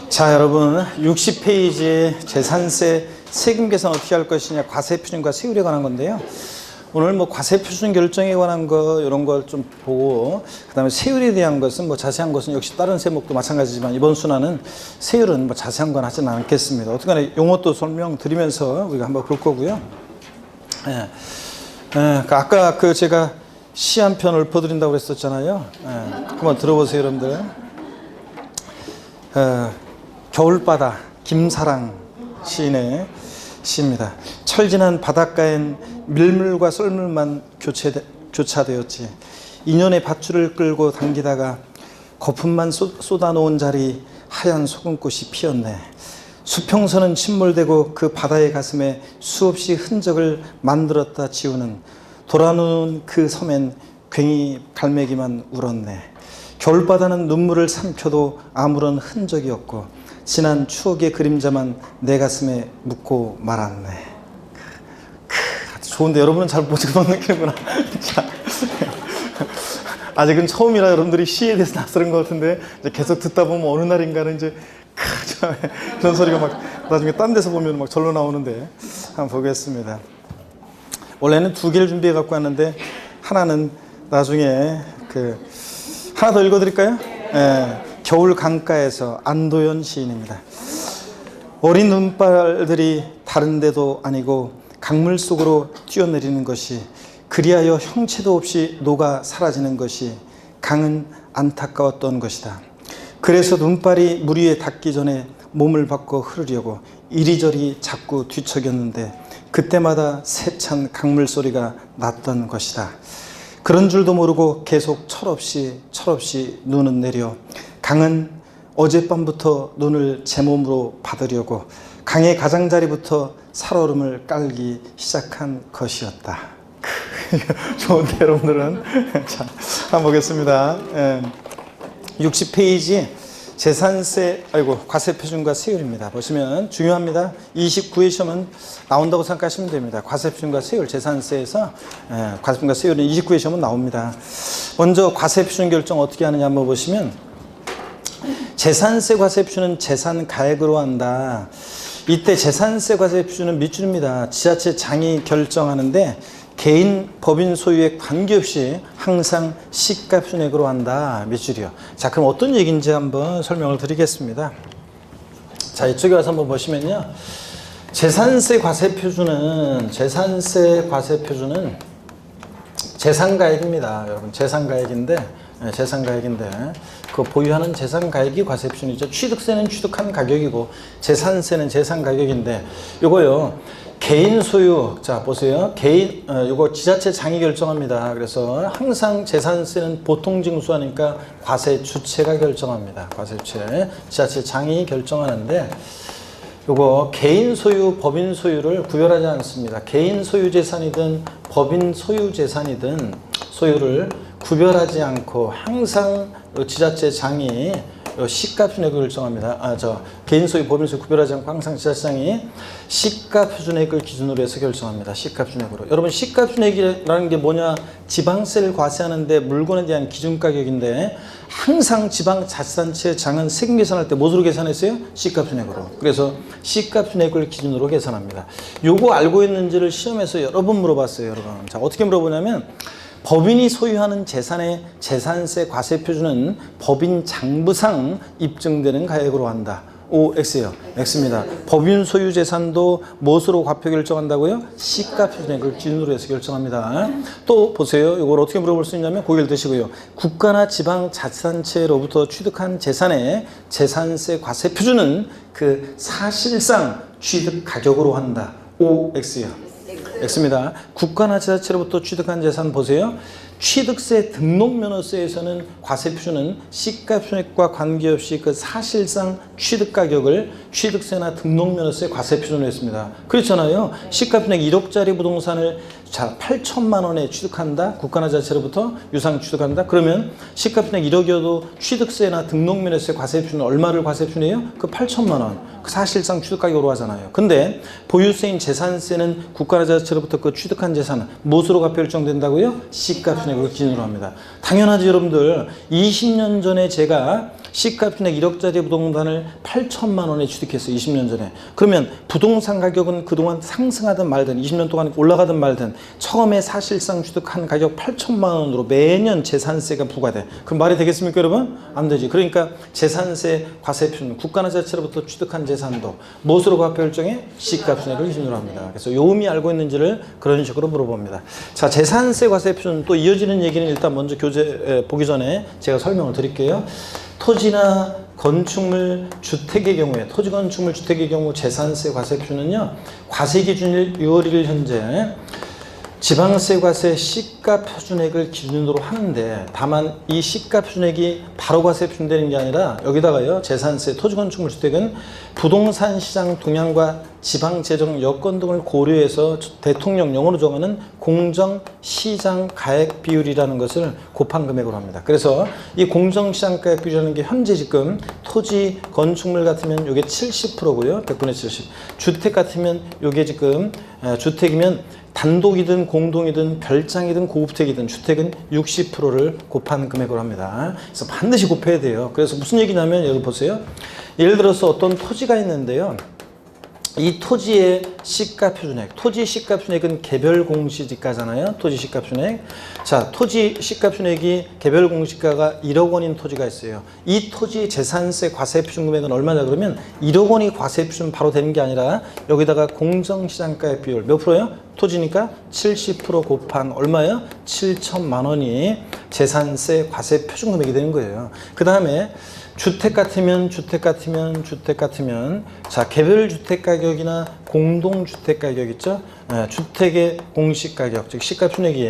자, 여러분 60페이지에 재산세 세금 계산 어떻게 할 것이냐, 과세표준과 세율에 관한 건데요. 오늘 뭐 과세표준 결정에 관한 거 이런 걸 좀 보고, 그 다음에 세율에 대한 것은 뭐 자세한 것은 역시 다른 세목도 마찬가지지만 이번 순환은 세율은 뭐 자세한 건 하지는 않겠습니다. 어떻게 용어도 설명드리면서 우리가 한번 볼 거고요. 아까 제가 시 한 편 읊어드린다고 그랬었잖아요. 한번 들어보세요, 여러분들. 겨울바다, 김사랑 시인의 시입니다. 철진한 바닷가엔 밀물과 썰물만 교차되었지. 인연의 밧줄을 끌고 당기다가 거품만 쏟아놓은 자리 하얀 소금꽃이 피었네. 수평선은 침몰되고 그 바다의 가슴에 수없이 흔적을 만들었다 지우는 돌아누운 그 섬엔 괭이 갈매기만 울었네. 겨울바다는 눈물을 삼켜도 아무런 흔적이 없고 지난 추억의 그림자만 내 가슴에 묻고 말았네. 좋은데 여러분은 잘 못 느끼는구나. 아직은 처음이라 여러분들이 시에 대해서 낯설은 것 같은데 이제 계속 듣다 보면 어느 날인가는 이제 그런 소리가 막 나중에 딴 데서 보면 막 절로 나오는데 한번 보겠습니다. 원래는 두 개를 준비해 갖고 왔는데 하나는 나중에 하나 더 읽어드릴까요? 겨울 강가에서 안도연 시인입니다. 어린 눈발들이 다른 데도 아니고 강물 속으로 뛰어내리는 것이, 그리하여 형체도 없이 녹아 사라지는 것이 강은 안타까웠던 것이다. 그래서 눈발이 물 위에 닿기 전에 몸을 바꿔 흐르려고 이리저리 자꾸 뒤척였는데 그때마다 세찬 강물 소리가 났던 것이다. 그런 줄도 모르고 계속 철없이 눈은 내려 강은 어젯밤부터 눈을 제 몸으로 받으려고 강의 가장자리부터 살얼음을 깔기 시작한 것이었다. 좋은데 여러분들은 자, 한번 보겠습니다. 60페이지 재산세, 과세표준과 세율입니다. 보시면 중요합니다. 29회 시험은 나온다고 생각하시면 됩니다. 과세표준과 세율, 재산세에서 과세표준과 세율은 29회 시험은 나옵니다. 먼저 과세표준 결정 어떻게 하느냐 한번 보시면, 재산세 과세표준은 재산가액으로 한다. 이때 재산세 과세표준은 밑줄입니다. 지자체장이 결정하는데 개인, 법인 소유에 관계없이 항상 시가표준액으로 한다. 밑줄이요. 자, 그럼 어떤 얘기인지 한번 설명을 드리겠습니다. 자, 이쪽에 와서 한번 보시면요. 재산세 과세표준은 재산가액입니다. 여러분, 재산가액인데 그 보유하는 재산가액이 과세표준이죠. 취득세는 취득한 가격이고 재산세는 재산 가격인데, 요거요 개인 소유, 자 보세요, 요거 지자체장이 결정합니다. 그래서 항상 재산세는 보통징수하니까 과세주체가 결정합니다. 과세주체, 지자체장이 결정하는데 요거 개인 소유, 법인 소유를 구별하지 않습니다. 개인 소유 재산이든 법인 소유 재산이든 소유를 구별하지 않고 항상 지자체장이 시가표준액을 결정합니다. 개인 소유, 법인 소유 구별하지 않고 항상 지자체장이 시가표준액을 기준으로 해서 결정합니다. 시가표준액으로. 여러분, 시가표준액이라는 게 뭐냐? 지방세를 과세하는데 물건에 대한 기준가격인데 항상 지방자치단체장은 세금 계산할 때 무엇으로 계산했어요? 시가표준액으로. 그래서 시가표준액을 기준으로 계산합니다. 요거 알고 있는지를 시험에서 여러 번 물어봤어요, 여러분. 자, 어떻게 물어보냐면, 법인이 소유하는 재산의 재산세 과세표준은 법인 장부상 입증되는 가액으로 한다. OX예요. X입니다. 법인 소유 재산도 무엇으로 과표 결정한다고요? 시가표준액을 기준으로 해서 결정합니다. 또 보세요. 이걸 어떻게 물어볼 수 있냐면 고개를 드시고요. 국가나 지방자치단체로부터 취득한 재산의 재산세 과세표준은 그 사실상 취득 가격으로 한다. OX예요. X입니다. 국가나 지자체로부터 취득한 재산 보세요. 취득세 등록면허세에서는 과세표준은 시가표준액과 관계없이 그 사실상 취득가격을 취득세나 등록면허세 과세표준으로 했습니다. 그렇잖아요. 시가표준액 1억짜리 부동산을 8천만 원에 취득한다. 국가나 지자체로부터 유상 취득한다. 그러면 시가표준액 1억이어도 취득세나 등록면허세 과세표준은 얼마를 과세표준해요? 그 8천만 원. 그 사실상 취득가격으로 하잖아요. 근데 보유세인 재산세는 국가나 지자체로부터 그 취득한 재산은 무엇으로 과표 결정된다고요? 시가표준액을 기준으로 합니다. 당연하지, 여러분들. 20년 전에 제가 C가 순액 1억짜리 부동산을 8천만 원에 취득했어요. 20년 전에. 그러면 부동산 가격은 그동안 상승하든 말든 20년 동안 올라가든 말든 처음에 사실상 취득한 가격 8천만 원으로 매년 재산세가 부과돼. 그럼 말이 되겠습니까, 여러분? 안 되지. 그러니까 재산세 과세표준 국가나 자치로부터 취득한 재산도 무엇으로 과표 결정해? C가 순액을 기준으로 합니다. 그래서 요 의미 알고 있는지를 그런 식으로 물어봅니다. 자, 재산세 과세표준 또 이어지는 얘기는 일단 먼저 교재 보기 전에 제가 설명을 드릴게요. 토지나 건축물 주택의 경우에 토지 건축물 주택의 경우 재산세 과세표준은요. 과세기준일 6월 1일 현재 지방세 과세 시가 표준액을 기준으로 하는데 다만 이 시가 표준액이 바로 과세 표준되는 게 아니라 여기다가요. 재산세 토지 건축물 주택은 부동산 시장 동향과 지방 재정 여건 등을 고려해서 대통령령으로 정하는 공정 시장 가액 비율이라는 것을 곱한 금액으로 합니다. 그래서 이 공정 시장 가액 비율이라는 게 현재 지금 토지 건축물 같으면 이게 70%고요. 100분의 70. 주택 같으면 이게 지금 주택이면 단독이든 공동이든 별장이든 고급택이든 주택은 60%를 곱한 금액으로 합니다. 그래서 반드시 곱해야 돼요. 그래서 무슨 얘기냐면 여기 보세요. 예를 들어서 어떤 토지가 있는데요. 이 토지의 시가 표준액, 토지 시가 표준액은 개별 공시지가잖아요. 토지 시가 표준액. 자, 토지 시가 표준액이 개별 공시가가 1억 원인 토지가 있어요. 이 토지 재산세 과세 표준 금액은 얼마냐 그러면 1억 원이 과세 표준 바로 되는 게 아니라 여기다가 공정시장가액 비율 몇 프로요? 토지니까 70% 곱한 얼마요? 7천만 원이 재산세 과세 표준 금액이 되는 거예요. 그 다음에 주택 같으면 자, 개별 주택 가격이나 공동 주택 가격 있죠? 주택의 공시 가격, 즉 시가 표준액이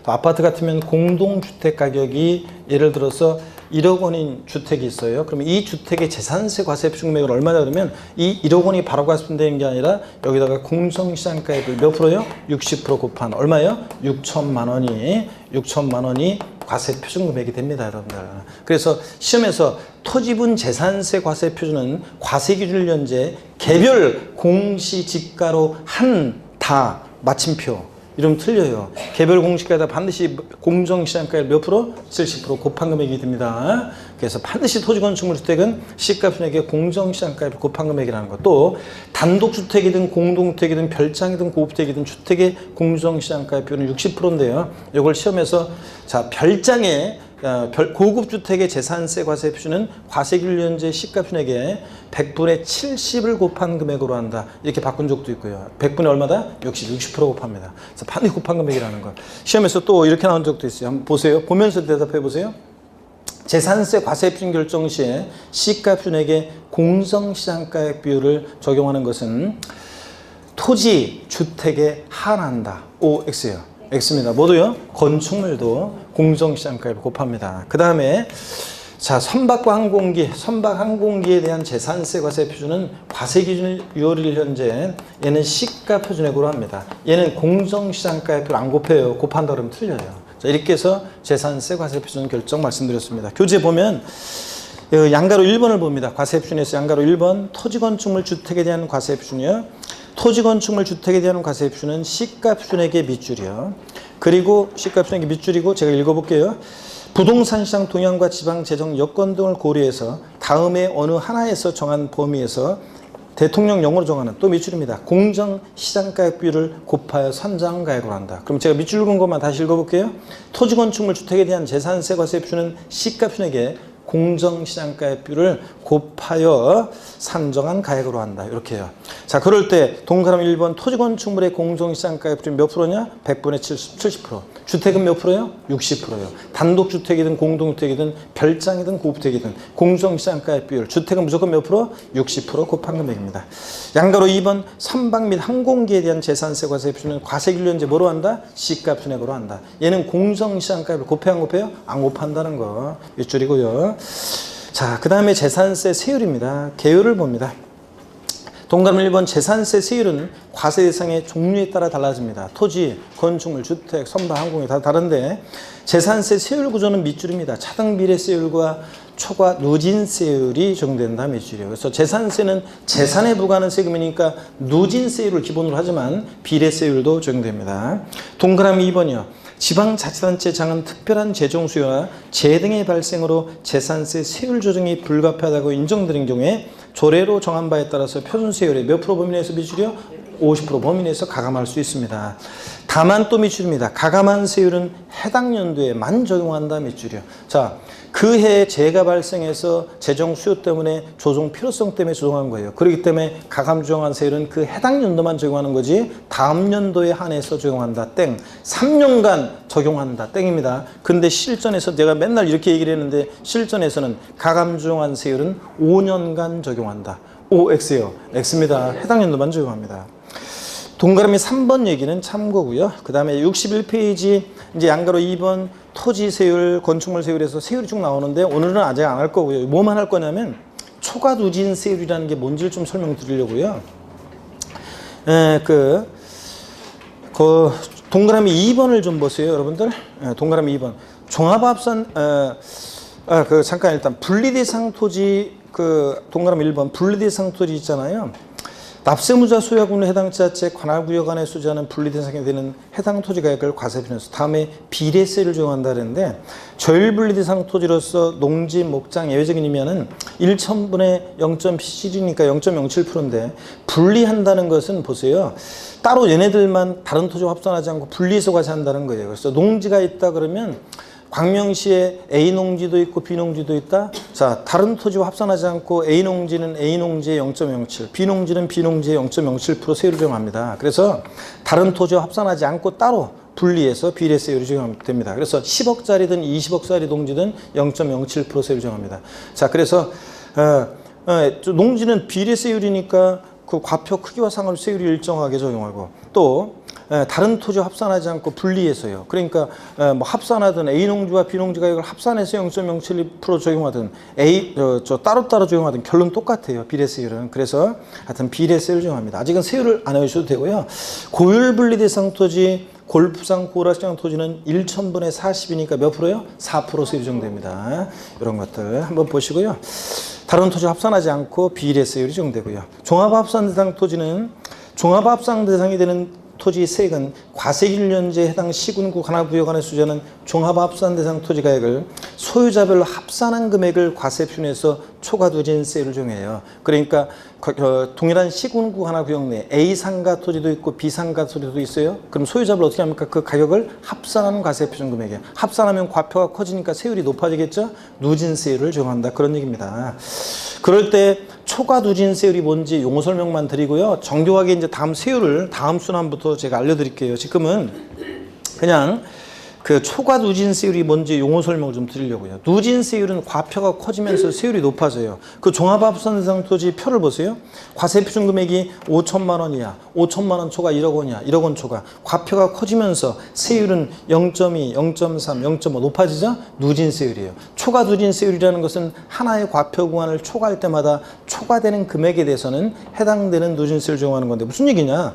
또 아파트 같으면 공동 주택 가격이 예를 들어서 1억 원인 주택이 있어요. 그러면 이 주택의 재산세 과세 표준 금액을 얼마냐 그러면 이 1억 원이 바로 과세되는 게 아니라 여기다가 공정시장가액을 몇 프로요? 60% 곱한 얼마요? 6천만 원이 과세 표준 금액이 됩니다, 여러분들. 그래서 시험에서 토지분 재산세 과세 표준은 과세 기준을 현재 개별 공시지가로 한다 마침표. 이러면 틀려요. 개별 공시가에다 반드시 공정시장가액 몇 프로? 70% 곱한 금액이 됩니다. 그래서 반드시 토지건축물 주택은 시가 표준액의 공정시장가액 곱한 금액이라는 것. 또 단독주택이든 공동주택이든 별장이든 고급택이든 주택의 공정시장가액 비율은 60%인데요. 이걸 시험에서 자, 별장의 고급주택의 재산세 과세 표준은 과세기준일 현재 시가 표준액의 100분의 70을 곱한 금액으로 한다. 이렇게 바꾼 적도 있고요. 100분의 얼마다? 60% 곱합니다. 그래서 반드시 곱한 금액이라는 것. 시험에서 또 이렇게 나온 적도 있어요. 한번 보세요. 보면서 대답해 보세요. 재산세 과세 표준 결정 시에 시가 표준액의 공정시장가액 비율을 적용하는 것은 토지, 주택에 한한다. OX예요. X입니다. 모두요. 건축물도 공정시장가액을 곱합니다. 그 다음에 자, 선박과 항공기에 대한 재산세 과세 표준은 과세 기준 6월 1일 현재 얘는 시가 표준액으로 합니다. 얘는 공정시장가액을 안 곱해요. 곱한다 그러면 틀려요. 자, 이렇게 해서 재산세 과세 표준 결정 말씀드렸습니다. 교재 보면 양가로 1번을 봅니다. 과세 표준에서 양가로 1번 토지 건축물 주택에 대한 과세 표준이요. 토지 건축물 주택에 대한 과세 표준은 시가 표준액의 밑줄이요. 그리고 시가 표준액의 밑줄이고 제가 읽어볼게요. 부동산 시장 동향과 지방 재정 여건 등을 고려해서 다음에 어느 하나에서 정한 범위에서 대통령령으로 정하는 또 밑줄입니다. 공정시장가액 비율을 곱하여 산정가액으로 한다. 그럼 제가 밑줄 긋은 것만 다시 읽어볼게요. 토지 건축물 주택에 대한 재산세 과세 표준은 시가 표준액의 공정시장가액 비율을 곱하여 산정한 가액으로 한다. 이렇게 해요. 자, 그럴 때 동그라미 1번 토지 건축물의 공정시장가액 비율 몇 프로냐? 100분의 70%. 주택은 몇 프로요? 60%요. 단독주택이든 공동주택이든 별장이든 고급택이든 공정시장가액 비율. 주택은 무조건 몇 프로? 60% 곱한 금액입니다. 양가로 2번 선박 및 항공기에 대한 재산세 과세 표준은 과세기준일 현재 뭐로 한다? 시가 표준액으로 한다. 얘는 공정시장가액을 곱해요, 안 곱해요? 안 곱한다는 거. 윗줄이고요. 자, 그 다음에 재산세 세율입니다. 계율을 봅니다. 동그라미 1번 재산세 세율은 과세 대상의 종류에 따라 달라집니다. 토지, 건축물, 주택, 선박, 항공이 다 다른데 재산세 세율 구조는 밑줄입니다. 차등 비례세율과 초과 누진세율이 적용된다 밑줄이에요. 그래서 재산세는 재산에 부과하는 세금이니까 누진세율을 기본으로 하지만 비례세율도 적용됩니다. 동그라미 2번이요. 지방자치단체 장은 특별한 재정 수요나 재해 등의 발생으로 재산세 세율 조정이 불가피하다고 인정되는 경우에 조례로 정한 바에 따라서 표준세율의 몇 프로 범위 내에서 미줄이요? 50% 범위 내에서 가감할 수 있습니다. 다만 또 미줄입니다. 가감한 세율은 해당 연도에만 적용한다 미줄이요. 자, 그 해에 재해가 발생해서 재정 수요 때문에 조정 필요성 때문에 조정한 거예요. 그렇기 때문에 가감 조정한 세율은 그 해당 연도만 적용하는 거지 다음 연도에 한해서 적용한다 땡. 3년간 적용한다 땡입니다. 근데 실전에서 내가 맨날 이렇게 얘기를 했는데 실전에서는 가감 조정한 세율은 5년간 적용한다. OX요. X입니다. 해당 연도만 적용합니다. 동그라미 3번 얘기는 참고고요. 그 다음에 61페이지 이제 양가로 2번 토지 세율, 건축물 세율에서 세율이 쭉 나오는데 오늘은 아직 안 할 거고요. 뭐만 할 거냐면 초과 누진 세율이라는 게 뭔지를 좀 설명드리려고요. 그 동그라미 2번을 좀 보세요, 여러분들. 동그라미 2번 종합합산 잠깐 일단 분리대상 토지 동그라미 1번 분리대상 토지 있잖아요. 납세무자 소유하고는 해당 지자체 관할구역 안에 소지하는 분리대상이 되는 해당 토지 가액을 과세표현해서 다음에 비례세를 적용한다 그랬는데 저일분리대상 토지로서 농지, 목장, 예외적인 의미는 1,000분의 0.7이니까 0.07%인데 분리한다는 것은 보세요. 따로 얘네들만 다른 토지와 합산하지 않고 분리해서 과세한다는 거예요. 그래서 농지가 있다 그러면 광명시에 A 농지도 있고 B 농지도 있다. 자, 다른 토지와 합산하지 않고 A 농지는 A 농지의 0.07, B 농지는 B 농지의 0.07% 세율을 적용합니다. 그래서 다른 토지와 합산하지 않고 따로 분리해서 비례세율이 적용됩니다. 그래서 10억짜리든 20억짜리 농지든 0.07% 세율을 적용합니다. 자, 그래서 농지는 비례세율이니까 그 과표 크기와 상관없이 세율이 일정하게 적용하고 또 다른 토지와 합산하지 않고 분리해서요. 그러니까 뭐 합산하든 A 농지와 B 농지 가격을 합산해서 0.072% 적용하든 따로따로 적용하든 결론 똑같아요. 비례세율은. 그래서 하여튼 비례세율을 적용합니다. 아직은 세율을 안 해주셔도 되고요. 고율 분리대상 토지, 골프장, 고라시장 토지는 1,000분의 40이니까 몇 프로요? 4% 세율이 적용됩니다. 이런 것들 한번 보시고요. 다른 토지 합산하지 않고 비례세율이 적용되고요. 종합합산 대상 토지는 종합합산 대상이 되는 토지 세액은 과세일년제 해당 시군구 관할구역 안에 소지하는 종합합산 대상 토지 가액을 소유자별로 합산한 금액을 과세표현해서 초과누진 세율을 적용해요. 그러니까 동일한 시군구 관할구역 내에 A 상가 토지도 있고 B 상가 토지도 있어요. 그럼 소유자별로 어떻게 합니까? 그 가격을 합산한 과세표준 금액이에요. 합산하면 과표가 커지니까 세율이 높아지겠죠? 누진세율을 적용한다. 그런 얘기입니다. 그럴 때 초과누진세율이 뭔지 용어 설명만 드리고요. 정교하게 이제 다음 세율을 다음 순환부터 제가 알려드릴게요. 지금은 그냥 그 초과누진세율이 뭔지 용어 설명을 좀 드리려고요. 누진세율은 과표가 커지면서 세율이 높아져요. 그 종합합산 대상 토지 표를 보세요. 과세표준 금액이 5천만 원이야. 5천만 원 초과 1억 원이야. 1억 원 초과. 과표가 커지면서 세율은 0.2, 0.3, 0.5 높아지죠? 누진세율이에요. 초과누진세율이라는 것은 하나의 과표 구간을 초과할 때마다 초과되는 금액에 대해서는 해당되는 누진세율을 적용하는 건데 무슨 얘기냐?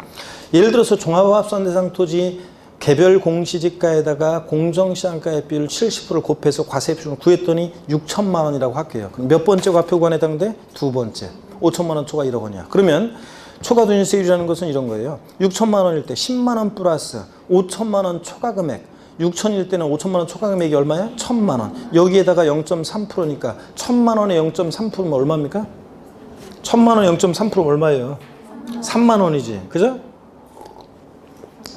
예를 들어서 종합합산 대상 토지 개별 공시지가에다가 공정시장가의 비율 70%를 곱해서 과세표준을 구했더니 6천만 원이라고 할게요. 그럼 몇 번째 과표구간에 해당돼? 두 번째. 5천만 원 초과 1억 원이야. 그러면 초과누진세율이라는 것은 이런 거예요. 6천만 원일 때 10만 원 플러스 5천만 원 초과 금액. 6천일 때는 5천만 원 초과 금액이 얼마야? 1,000만 원. 여기에다가 0.3%니까 1,000만 원에 0.3%면 얼마입니까? 1,000만 원에 0.3%면 얼마예요? 3만 원이지. 그죠?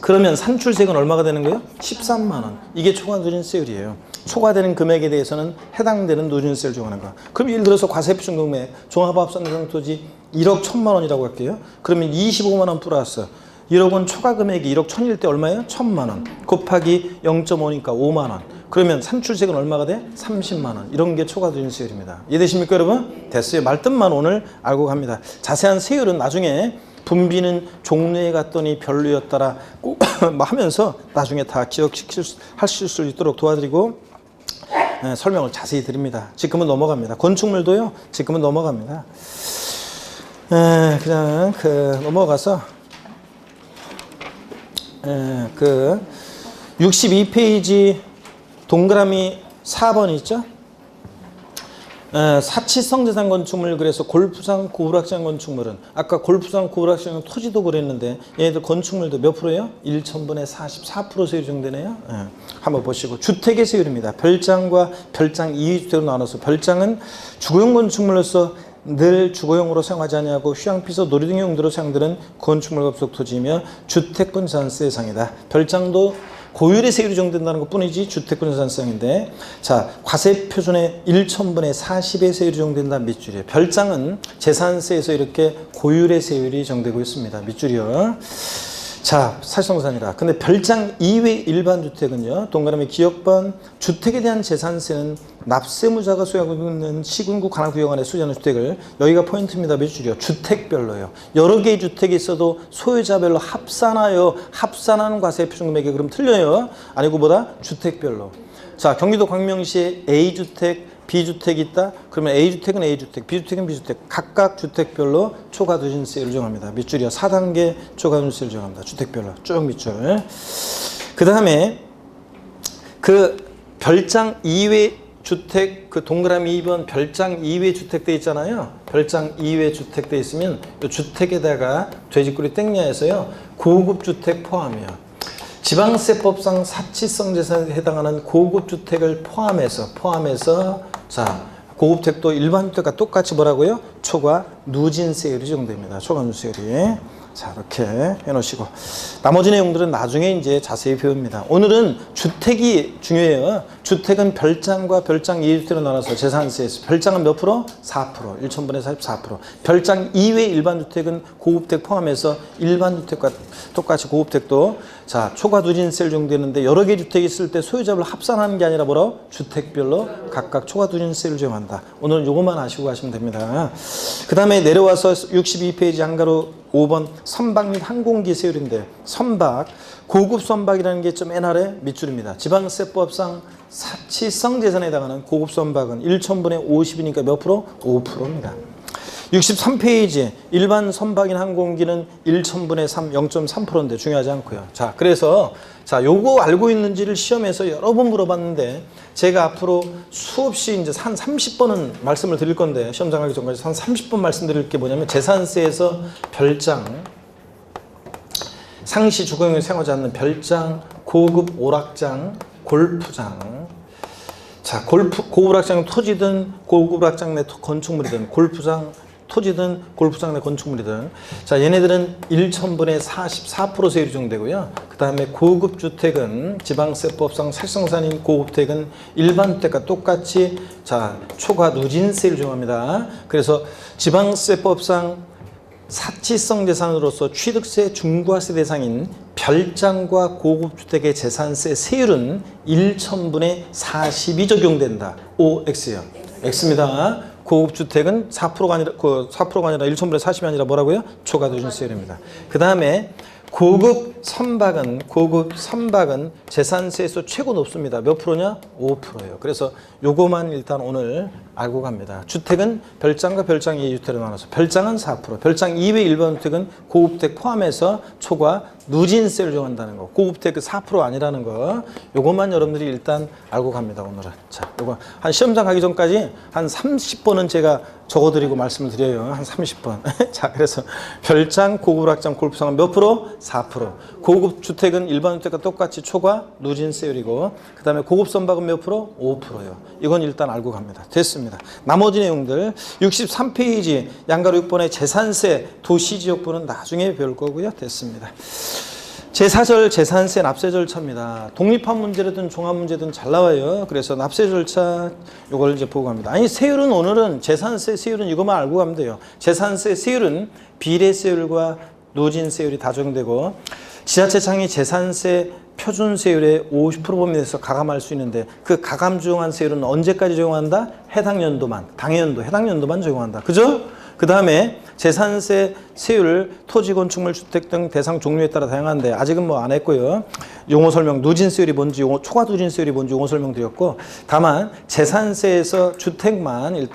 그러면 산출세액은 얼마가 되는 거예요? 13만 원. 이게 초과누진세율이에요. 초과되는 금액에 대해서는 해당되는 누진세율을 적용하는 거. 그럼 예를 들어서 과세표준 금액 종합합산 대상 토지 1억 1,000만 원이라고 할게요. 그러면 25만 원 플러스 1억 원 초과 금액이 1억 1,000일 때 얼마예요? 1,000만 원. 곱하기 0.5니까 5만 원. 그러면 산출세액은 얼마가 돼? 30만 원. 이런 게 초과누진세율입니다. 이해되십니까 여러분? 됐어요. 말뜻만 오늘 알고 갑니다. 자세한 세율은 나중에 분비는 종로에 갔더니 별로였더라 꼭 하면서 나중에 다 기억하실 수 있도록 도와드리고 설명을 자세히 드립니다. 지금은 넘어갑니다. 건축물도요. 지금은 넘어갑니다. 그냥 넘어가서 62페이지 동그라미 4번 있죠? 사치성 재산 건축물 그래서 골프장 고불확장 건축물은 아까 골프장 고불확장 토지도 그랬는데 얘네들 건축물도 몇 프로예요? 1,000분의 44% 세율 정도네요. 한번 보시고 주택의 세율입니다. 별장과 별장 2주택으로 나눠서 별장은 주거용 건축물로서 늘 주거용으로 사용하지 아니하고 휴양피서 놀이 등 용도로 사용되는 건축물과 부속 토지이며 주택권 재산세 대상이다. 별장도 고율의 세율이 적용된다는 것 뿐이지 주택권 재산세인데 자 과세 표준의 1,000분의 40의 세율이 적용된다 밑줄이에요. 별장은 재산세에서 이렇게 고율의 세율이 적용되고 있습니다. 밑줄이요. 자 사실상산이라. 근데 별장 이외 일반 주택은요. 동그라미 기억번 주택에 대한 재산세는 납세무자가 소유하고 있는 시군구 관할구역 안에 소유하는 주택을 여기가 포인트입니다. 몇 줄이요? 주택별로요. 여러 개의 주택이 있어도 소유자별로 합산하여 합산하는 과세 표준금액이 그럼 틀려요. 아니고 뭐다? 주택별로. 자 경기도 광명시에 A주택 B주택이 있다? 그러면 A주택은 A주택, B주택은 B주택 각각 주택별로 초과누진세율을 정합니다. 밑줄이요. 4단계 초과누진세율을 정합니다. 주택별로 쭉 밑줄. 그 다음에 그 별장 이외 주택 그 동그라미 2번 별장 이외 주택 돼 있잖아요. 별장 이외 주택 돼 있으면 이 주택에다가 돼지꼬리 땡냐에서요. 고급 주택 포함이요. 지방세법상 사치성 재산에 해당하는 고급 주택을 포함해서 자 고급택도 일반 주택과 똑같이 뭐라고요? 초과 누진세율이 적용됩니다. 초과 누진세율이. 자 이렇게 해놓으시고 나머지 내용들은 나중에 이제 자세히 배웁니다. 오늘은 주택이 중요해요. 주택은 별장과 별장 2주택으로 나눠서 재산세에서 별장은 몇 프로? 4%. 1,000분의 44%. 별장 이외 일반 주택은 고급택 포함해서 일반 주택과 똑같이 고급택도 자 초과 누진세를 적용되는데 여러 개 주택이 있을 때 소유자별로 합산하는 게 아니라 뭐라고? 주택별로 각각 초과 누진세를 적용한다. 오늘은 요것만 아시고 가시면 됩니다. 그 다음에 내려와서 62페이지 한가로 5번 선박 및 항공기 세율인데 선박 고급 선박이라는 게 좀 옛날에 밑줄입니다. 지방세법상 사치성 재산에 해당하는 고급 선박은 1,000분의 50이니까 몇 프로? 5%입니다. 63페이지 일반 선박인 항공기는 1,000분의 3, 0.3%인데 중요하지 않고요. 자, 그래서 자, 요거 알고 있는지를 시험에서 여러 번 물어봤는데 제가 앞으로 수없이 이제 한 30번은 말씀을 드릴 건데 시험 장하기 전까지 한 30번 말씀드릴 게 뭐냐면 재산세에서 별장 상시 주거용에 사용하지 않는 별장, 고급 오락장, 골프장 자, 고급락장 토지든 고급락장 내 건축물이든 골프장 토지든 골프장 내 건축물이든 자 얘네들은 1,000분의 44% 세율이 적용되고요. 그 다음에 고급주택은 지방세법상 살성산인 고급택은 일반 주택과 똑같이 자 초과 누진세율을 적용합니다. 그래서 지방세법상 사치성 재산으로서 취득세 중과세 대상인 별장과 고급주택의 재산세 세율은 1,000분의 40이 적용된다. OX요. X입니다. 고급주택은 4%가 아니라 1,000분의 40이 아니라 뭐라고요? 초과 누진세율입니다. 그 다음에 고급 선박은 재산세에서 최고 높습니다. 몇 프로냐? 5%예요. 그래서 요거만 일단 오늘 알고 갑니다. 주택은 별장과 별장 2주택으로 나눠서 별장은 4%, 별장 이외 일반 주택은 고급택 포함해서 초과 누진세를 정한다는 거. 고급택 그 4% 아니라는 거. 요것만 여러분들이 일단 알고 갑니다. 오늘은. 자, 요거 한 시험장 가기 전까지 한 30번은 제가 적어드리고 말씀을 드려요. 한 30번. 자, 그래서 별장, 고급락장, 골프장은 몇 프로? 4%. 고급 주택은 일반 주택과 똑같이 초과 누진세율이고, 그 다음에 고급 선박은 몇 프로? 5%요. 이건 일단 알고 갑니다. 됐습니다. 나머지 내용들 63페이지 양가로 6번의 재산세 도시지역부는 나중에 배울 거고요. 됐습니다. 제4절 재산세 납세 절차입니다. 독립한 문제든 종합 문제든 잘 나와요. 그래서 납세 절차 요걸 이제 보고 갑니다. 아니 세율은 오늘은 재산세 세율은 이것만 알고 가면 돼요. 재산세 세율은 비례세율과 누진세율이 다 적용되고 지자체장이 재산세 표준세율의 50% 범위에서 가감할 수 있는데 그 가감 적용한 세율은 언제까지 적용한다? 해당 연도만, 당연도, 해당 연도만 적용한다. 그죠? 그 다음에 재산세 세율을 토지, 건축물, 주택 등 대상 종류에 따라 다양한데 아직은 뭐 안 했고요. 용어 설명, 누진세율이 뭔지, 초과 누진세율이 뭔지 용어 설명드렸고 다만 재산세에서 주택만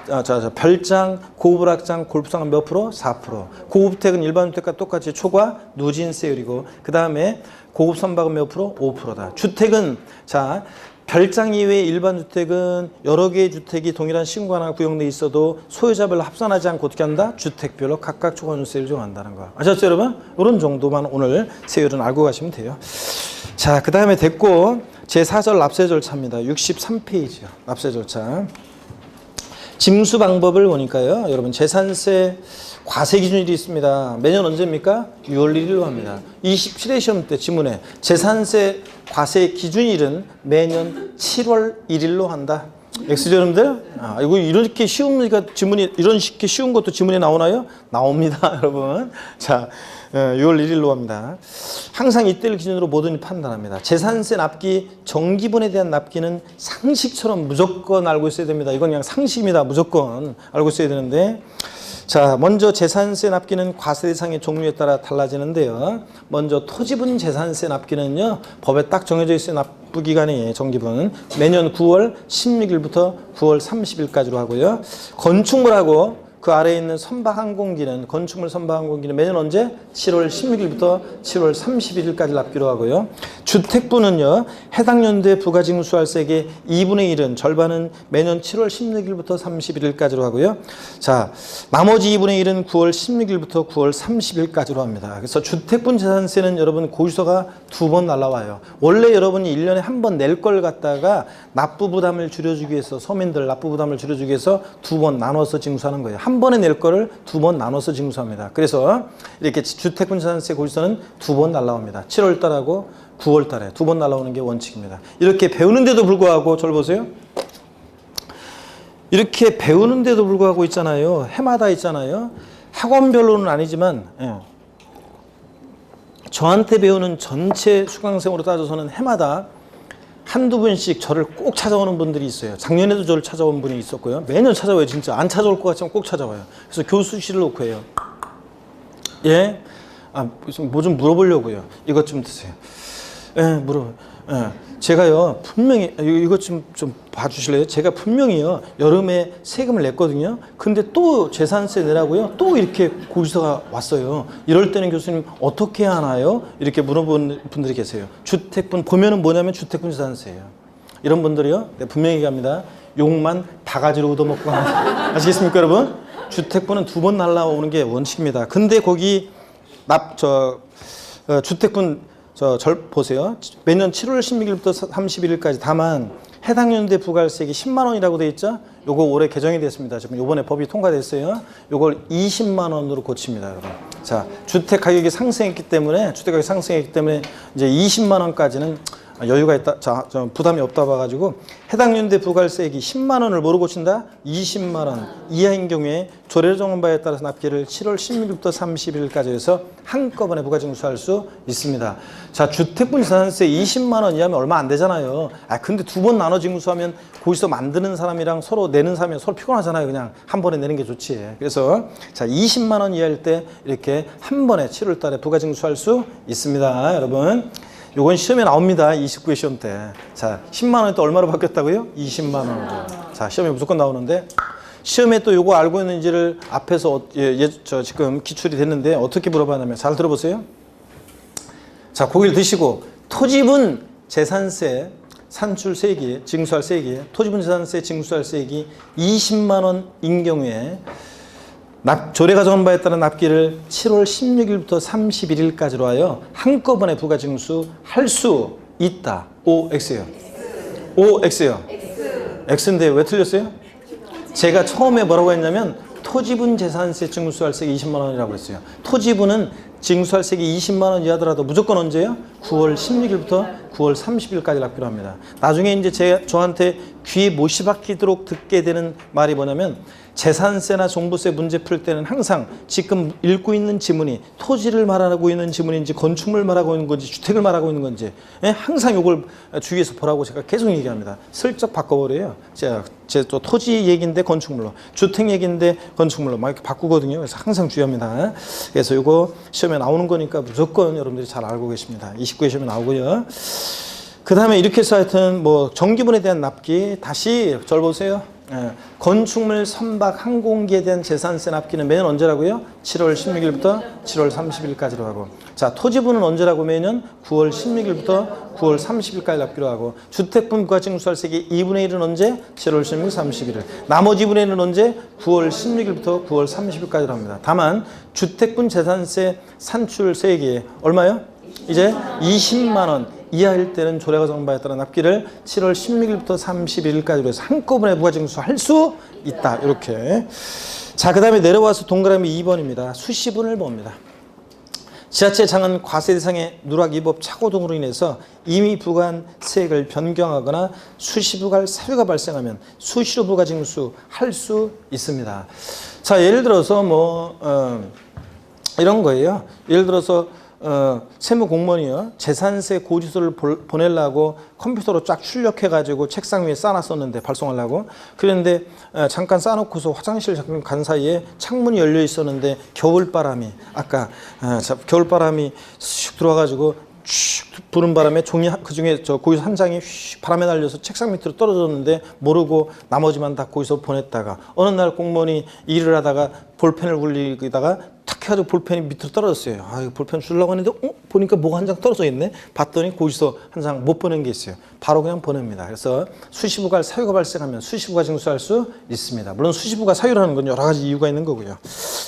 별장, 고급락장, 골프장은 몇 프로? 4%. 고급택은 일반 주택과 똑같이 초과 누진세율이고 그 다음에 고급 선박은 몇 프로? 5%다. 주택은 자 별장 이외의 일반 주택은 여러 개의 주택이 동일한 신고하나 구역내에 있어도 소유자별로 합산하지 않고 어떻게 한다? 주택별로 각각 초과연수세를 정한다는 거. 아셨죠, 여러분? 이런 정도만 오늘 세율은 알고 가시면 돼요. 자, 그 다음에 됐고 제4절 납세 절차입니다. 63페이지요. 납세 절차. 징수 방법을 보니까요. 여러분 재산세 과세 기준일이 있습니다. 매년 언제입니까? 6월 1일로 합니다. 27회 시험 때 지문에 재산세 과세 기준일은 매년 7월 1일로 한다. 엑스죠, 여러분들? 이거 이렇게 쉬운 지문이 이렇게 쉬운 것도 지문에 나오나요? 나옵니다, 여러분. 자, 6월 1일로 합니다. 항상 이때를 기준으로 모든 판단합니다. 재산세 납기, 정기분에 대한 납기는 상식처럼 무조건 알고 있어야 됩니다. 이건 그냥 상식입니다. 무조건 알고 있어야 되는데, 자, 먼저 재산세 납기는 과세 대상의 종류에 따라 달라지는데요. 먼저 토지분 재산세 납기는요, 법에 딱 정해져 있어요. 납부 기간이 정기분 매년 9월 16일부터 9월 30일까지로 하고요. 건축물하고 그 아래에 있는 선박항공기는 건축물 선박항공기는 매년 언제? 7월 16일부터 7월 31일까지 납기로 하고요. 주택부는요. 해당 연도에 부가징수할세액의 2분의 1은 절반은 매년 7월 16일부터 31일까지로 하고요. 자, 나머지 2분의 1은 9월 16일부터 9월 30일까지로 합니다. 그래서 주택분 재산세는 여러분 고지서가 2번 날라와요. 원래 여러분이 1년에 한 번 낼 걸 갖다가 납부 부담을 줄여주기 위해서 서민들 납부 부담을 줄여주기 위해서 2번 나눠서 징수하는 거예요. 한 번에 낼 거를 2번 나눠서 징수합니다. 그래서 이렇게 주택분 재산세 고지서는 2번 날라옵니다. 7월 달하고 9월 달에 2번 날라오는 게 원칙입니다. 이렇게 배우는데도 불구하고 저를 보세요. 이렇게 배우는데도 불구하고 있잖아요. 해마다 있잖아요. 학원별로는 아니지만 저한테 배우는 전체 수강생으로 따져서는 해마다 한두 분씩 저를 꼭 찾아오는 분들이 있어요. 작년에도 저를 찾아온 분이 있었고요. 매년 찾아와요. 진짜 안 찾아올 것 같지만 꼭 찾아와요. 그래서 교수실을 놓고 해요. 예? 뭐 좀 물어보려고요. 이것 좀 드세요. 예, 제가요, 분명히, 이것 좀 봐주실래요? 제가 분명히요, 여름에 세금을 냈거든요. 근데 또 재산세 내라고요? 또 이렇게 고지서가 왔어요. 이럴 때는 교수님 어떻게 해야 하나요? 이렇게 물어보는 분들이 계세요. 주택분, 보면은 뭐냐면 주택분 재산세예요. 이런 분들이요, 네, 분명히 얘기합니다. 욕만 바가지로 얻어먹고 합니다. 아시겠습니까, 여러분? 주택분은 2번 날라오는 게 원칙입니다. 근데 거기 주택분 보세요. 매년 7월 16일부터 31일까지 다만 해당 연도에 부과할세액이 10만 원이라고 돼 있죠? 요거 올해 개정이 됐습니다. 지금 요번에 법이 통과됐어요. 요걸 20만 원으로 고칩니다, 여러분. 자, 주택 가격이 상승했기 때문에 이제 20만 원까지는 여유가 있다. 자, 부담이 없다 봐가지고 해당 연도에 부과할세액이 10만 원을 뭐로 고친다? 20만 원 이하인 경우에 조례 정한 바에 따라서 납기를 7월 16일부터 30일까지 해서 한꺼번에 부가징수할 수 있습니다. 자, 주택분 재산세 20만 원 이하면 얼마 안 되잖아요. 근데 2번 나눠 징수하면 고지서 만드는 사람이랑 서로 내는 사람이 서로 피곤하잖아요. 그냥 한 번에 내는 게 좋지. 그래서 자, 20만 원 이하일 때 이렇게 한 번에 7월 달에 부가징수할 수 있습니다, 여러분. 요건 시험에 나옵니다. 29회 시험 때. 자, 10만 원이 또 얼마로 바뀌었다고요? 20만 원으로. 자, 시험에 무조건 나오는데 시험에 또 요거 알고 있는지를 앞에서 지금 기출이 됐는데 어떻게 물어봤냐면 잘 들어보세요. 자, 고기를 드시고 토지분 재산세 산출세액이 징수할 세액이 토지분 재산세 징수할 세액이 20만 원인 경우에 조례가 정한 바에 따른 납기를 7월 16일부터 31일까지로 하여 한꺼번에 부가징수할 수 있다. OX예요. OX예요. X인데 왜 틀렸어요? 제가 처음에 뭐라고 했냐면 토지분 재산세 징수할 세액이 20만 원이라고 했어요. 토지분은 징수할 세액이 20만 원 이하더라도 무조건 언제요? 9월 16일부터 9월 30일까지 납기로 합니다. 나중에 이제 저한테 귀에 못이 박히도록 듣게 되는 말이 뭐냐면 재산세나 종부세 문제 풀 때는 항상 지금 읽고 있는 지문이 토지를 말하고 있는 지문인지 건축물 말하고 있는 건지 주택을 말하고 있는 건지 항상 이걸 주의해서 보라고 제가 계속 얘기합니다. 슬쩍 바꿔버려요. 제 또 토지 얘기인데 건축물로, 주택 얘기인데 건축물로 막 이렇게 바꾸거든요. 그래서 항상 주의합니다. 그래서 이거 시험에 나오는 거니까 무조건 여러분들이 잘 알고 계십니다. 29회 시험에 나오고요. 그 다음에 이렇게 해서 하여튼 뭐 정기분에 대한 납기 다시 절 보세요. 건축물, 선박, 항공기에 대한 재산세 납기는 매년 언제라고요? 7월 16일부터 7월 30일까지로 하고, 자, 토지분은 언제라고? 매년 9월 16일부터 9월 30일까지 납기로 하고, 주택분 부가징수세액의 2분의 1은 언제? 7월 16일, 31일. 나머지 2분의 1은 언제? 9월 16일부터 9월 30일까지로 합니다. 다만 주택분 재산세 산출세액이 얼마요? 이제 20만 원 이하일 때는 조례가 정부에 따라 납기를 7월 16일부터 31일까지로 해서 한꺼번에 부가징수할 수 있다. 이렇게. 자, 그 다음에 내려와서 동그라미 2번입니다. 수시분을 봅니다. 지자체 장은 과세 대상의 누락, 위법, 착오 등으로 인해서 이미 부과한 세액을 변경하거나 수시부과할 사유가 발생하면 수시로 부가징수할 수 있습니다. 자, 예를 들어서 이런 거예요. 예를 들어서 세무 공무원이요, 재산세 고지서를 보내려고 컴퓨터로 쫙 출력해가지고 책상 위에 쌓아놨었는데, 발송하려고. 그런데 잠깐 쌓아놓고서 화장실 잠깐 간 사이에 창문이 열려 있었는데 겨울바람이 겨울바람이 슉 들어와가지고 슉 부는 바람에 종이 그 중에 고지서 한 장이 슉 바람에 날려서 책상 밑으로 떨어졌는데 모르고 나머지만 다 고지서 보냈다가, 어느 날 공무원이 일을 하다가 볼펜을 굴리다가 탁 해가지고 볼펜이 밑으로 떨어졌어요. 아, 이거 볼펜 주려고 했는데 보니까 뭐가 한 장 떨어져 있네. 봤더니 고지서 한 장 못 보낸 게 있어요. 바로 그냥 보냅니다. 그래서 수시부과할 사유가 발생하면 수시부가 징수할 수 있습니다. 물론 수시부가 사유라는 건 여러 가지 이유가 있는 거고요.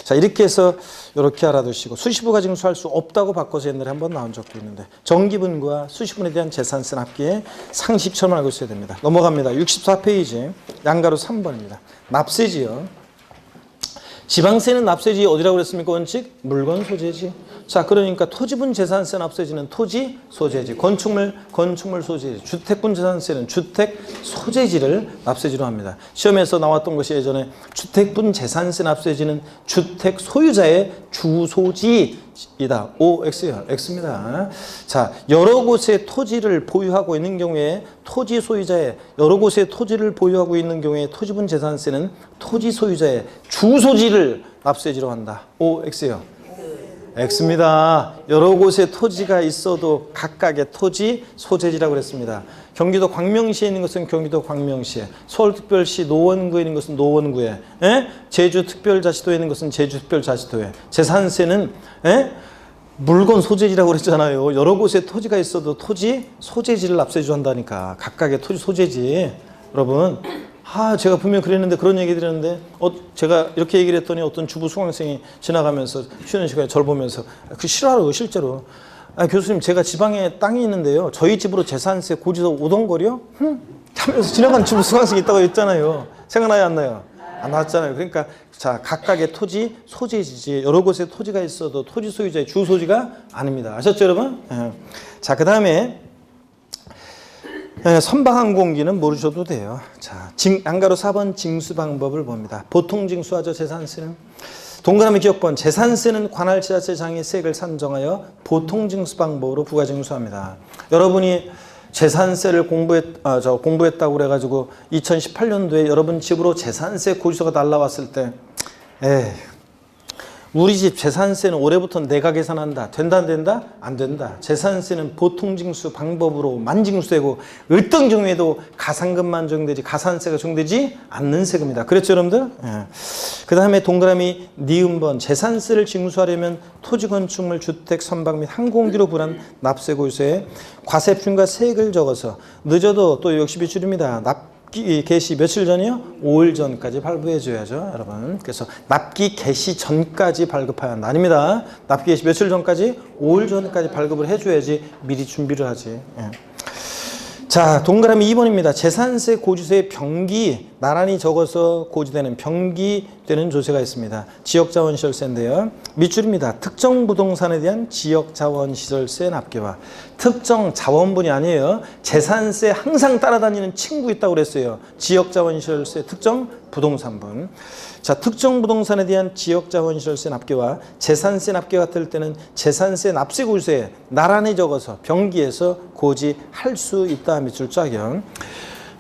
자, 이렇게 해서 이렇게 알아두시고, 수시부가 징수할 수 없다고 바꿔서 옛날에 한번 나온 적도 있는데, 정기분과 수시분에 대한 재산세 납기의 상식처럼 알고 있어야 됩니다. 넘어갑니다. 64페이지 양가로 3번입니다. 납세지요. 지방세는 납세지 어디라고 그랬습니까? 원칙? 물건 소재지. 자, 그러니까 토지분 재산세 납세지는 토지 소재지, 건축물 소재지, 주택분 재산세는 주택 소재지를 납세지로 합니다. 시험에서 나왔던 것이 예전에 주택분 재산세 납세지는 주택 소유자의 주소지이다. OX요. X입니다. 자, 여러 곳에 토지를 보유하고 있는 경우에 토지 소유자의, 여러 곳에 토지를 보유하고 있는 경우에 토지분 재산세는 토지 소유자의 주소지를 납세지로 한다. OX요. X입니다. 여러 곳에 토지가 있어도 각각의 토지 소재지라고 그랬습니다. 경기도 광명시에 있는 것은 경기도 광명시에, 서울특별시 노원구에 있는 것은 노원구에, 제주특별자치도에 있는 것은 제주특별자치도에. 재산세는 물건 소재지라고 그랬잖아요. 여러 곳에 토지가 있어도 토지 소재지를 납세주 한다니까. 각각의 토지 소재지. 여러분, 제가 분명히 그랬는데, 그런 얘기 드렸는데, 제가 이렇게 얘기를 했더니 어떤 주부 수강생이 지나가면서 쉬는 시간에 저를 보면서 그 싫어하라고, 실제로. 교수님, 제가 지방에 땅이 있는데요, 저희 집으로 재산세 고지서 오던 거리요? 하면서 지나가는 주부 수강생이 있다고 했잖아요. 생각나요, 안 나요? 안 나왔잖아요. 그러니까 자, 각각의 토지 소재지지, 여러 곳에 토지가 있어도 토지 소유자의 주소지가 아닙니다. 아셨죠, 여러분? 자, 그 다음에 선박항공기는 모르셔도 돼요. 자, 양가로 4번 징수 방법을 봅니다. 보통 징수하죠, 재산세는. 동그라미 기억번, 재산세는 관할 지자체장이 세액을 산정하여 보통 징수 방법으로 부가징수합니다. 여러분이 재산세를 공부했다고 그래가지고 2018년도에 여러분 집으로 재산세 고지서가 날라왔을 때, 우리 집 재산세는 올해부터 내가 계산한다. 된다, 안 된다? 안 된다. 재산세는 보통징수 방법으로만 징수되고, 어떤 경우에도 가상금만 적용되지 가산세가 적용되지 않는 세금이다. 그랬죠, 여러분들? 그 다음에 동그라미 니은번, 재산세를 징수하려면 토지, 건축물, 주택, 선박 및 항공기로 부과한 납세 고지서에 과세표준과 세액을 적어서 늦어도 또 역시 비출입니다. 납기 개시 며칠 전이요? 5일 전까지 발부해 줘야죠, 여러분. 그래서 납기 개시 전까지 발급해야 한다. 아닙니다. 납기 개시 며칠 전까지? 5일 전까지 발급을 해줘야지 미리 준비를 하지. 자, 동그라미 2번입니다. 재산세 고지서에 병기 나란히 적어서 고지되는 병기되는 조세가 있습니다. 지역자원시설세인데요. 밑줄입니다. 특정 부동산에 대한 지역자원시설세 납기와, 특정 자원분이 아니에요. 재산세 항상 따라다니는 친구 있다고 그랬어요. 지역자원시설세 특정 부동산분. 자, 특정 부동산에 대한 지역자원시설세 납기와 재산세 납기 같을 때는 재산세 납세 고지서에 나란히 적어서 병기해서 고지할 수 있다. 밑줄 짝이요.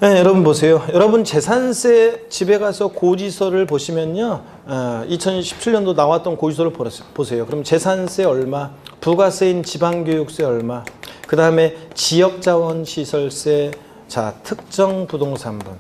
여러분 보세요. 여러분 재산세 집에 가서 고지서를 보시면요, 2017년도 나왔던 고지서를 보세요. 그럼 재산세 얼마, 부가세인 지방교육세 얼마, 그 다음에 지역자원시설세, 자, 특정 부동산분.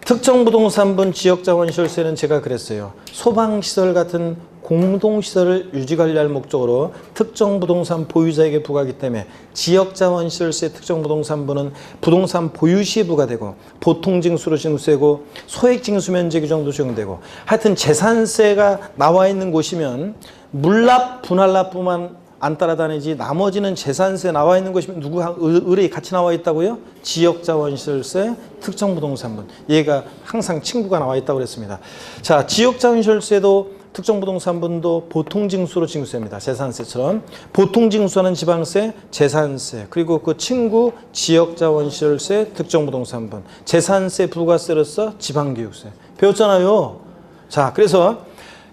특정 부동산분 지역자원시설세는 제가 그랬어요. 소방시설 같은 공동시설을 유지관리할 목적으로 특정 부동산 보유자에게 부과하기 때문에 지역자원시설세 특정 부동산분은 부동산 보유시에 부과되고 보통징수로 징수되고 소액징수면제 규정도 적용되고 하여튼 재산세가 나와 있는 곳이면 물납, 분할납부만 안 따라다니지 나머지는 재산세 나와 있는 것이면 누구랑 의뢰 같이 나와 있다고요? 지역자원시설세, 특정부동산분. 얘가 항상 친구가 나와 있다고 그랬습니다. 자, 지역자원시설세도 특정부동산분도 보통징수로 징수됩니다. 재산세처럼. 보통징수하는 지방세, 재산세, 그리고 그 친구 지역자원시설세, 특정부동산분. 재산세, 부가세로서 지방교육세. 배웠잖아요. 자, 그래서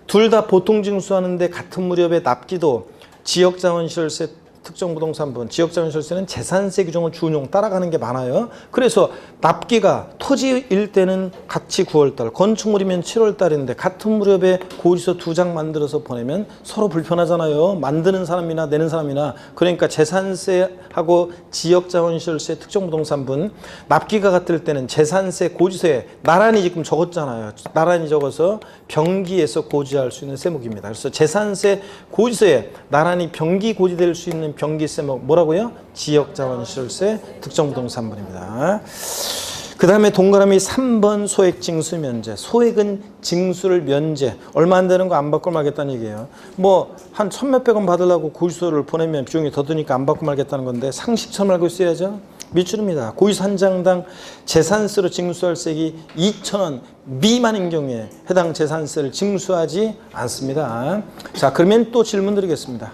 둘 다 보통징수하는데 같은 무렵에 납기도 지역자원시설세 특정부동산분, 지역자원시설세는 재산세 규정을 준용 따라가는 게 많아요. 그래서 납기가 토지일 때는 같이 9월달, 건축물이면 7월달인데 같은 무렵에 고지서 2장 만들어서 보내면 서로 불편하잖아요. 만드는 사람이나 내는 사람이나. 그러니까 재산세하고 지역자원시설세 특정부동산분 납기가 같을 때는 재산세 고지서에 나란히 지금 적었잖아요. 나란히 적어서 병기에서 고지할 수 있는 세목입니다. 그래서 재산세 고지서에 나란히 병기 고지될 수 있는 병기세 뭐라고요? 지역자원시설세 특정부동산분입니다. 그 다음에 동그라미 3번 소액징수 면제. 소액은 징수를 면제. 얼마 안 되는 거 안 받고 말겠다는 얘기예요. 뭐 한 1,000몇백 원 받으려고 고지서를 보내면 비용이 더 드니까 안 받고 말겠다는 건데 상식처럼 알고 있어야죠. 미출입니다. 고지서 한 장당 재산세로 징수할 세액이 2,000원 미만인 경우에 해당 재산세를 징수하지 않습니다. 자, 그러면 또 질문 드리겠습니다.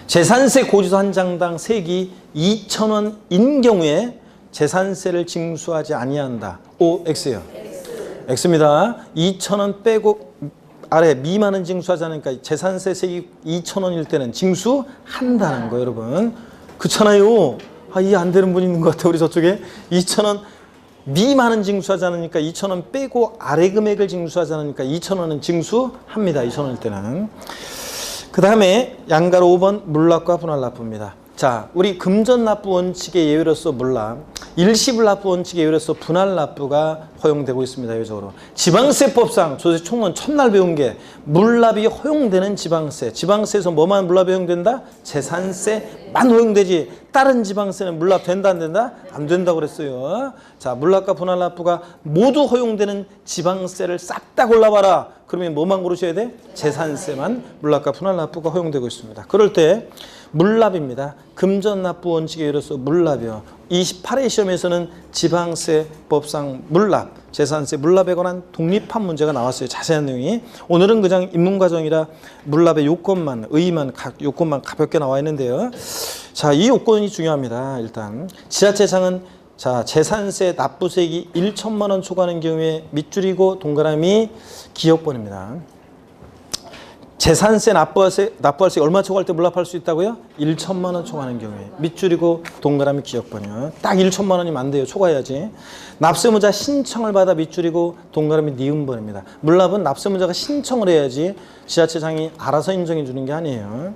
재산세 고지서 한 장당 세액이 2,000원인 경우에 재산세를 징수하지 아니한다. O, X요. X입니다. 2,000원 빼고 아래 미만은 징수하지 않으니까 재산세 세액이 2,000원일 때는 징수한다는 거예요, 여러분. 그렇잖아요. 아, 이해 안 되는 분 있는 것 같아요, 우리 저쪽에. 2,000원 미만은 징수하지 않으니까 2,000원 빼고 아래 금액을 징수하지 않으니까 2,000원은 징수합니다, 2,000원일 때는. 그 다음에 양가로 5번 물납과 분할납부입니다. 자, 우리 금전납부 원칙의 예외로서 물납, 일시불납부 원칙의 예외로서 분할납부가 허용되고 있습니다. 예외적으로. 지방세법상 조세 총론 첫날 배운 게 물납이 허용되는 지방세. 지방세에서 뭐만 물납이 허용된다? 재산세만 허용되지 다른 지방세는 물납 된다 안 된다? 안 된다고 그랬어요. 자, 물납과 분할납부가 모두 허용되는 지방세를 싹 다 골라봐라. 그러면 뭐만 고르셔야 돼? 재산세만 물납과 분할납부가 허용되고 있습니다. 그럴 때 물납입니다. 금전납부 원칙에 의해서 물납이요. 28회 시험에서는 지방세법상 물납, 재산세 물납에 관한 독립한 문제가 나왔어요. 자세한 내용이. 오늘은 그냥 입문과정이라 물납의 요건만, 의의만, 요건만 가볍게 나와 있는데요. 자, 이 요건이 중요합니다. 일단 지자체장은 자, 재산세 납부세액이 1천만 원 초과하는 경우에 밑줄이고 동그라미 기억번입니다. 재산세 납부할 세 얼마 초과할 때 물납할 수 있다고요? 1천만 원 초과하는 경우에 밑줄이고 동그라미 기억번이요. 딱 1천만 원이면 안 돼요. 초과해야지. 납세무자 신청을 받아 밑줄이고 동그라미 니은번입니다. 물납은 납세무자가 신청을 해야지 지자체장이 알아서 인정해 주는 게 아니에요.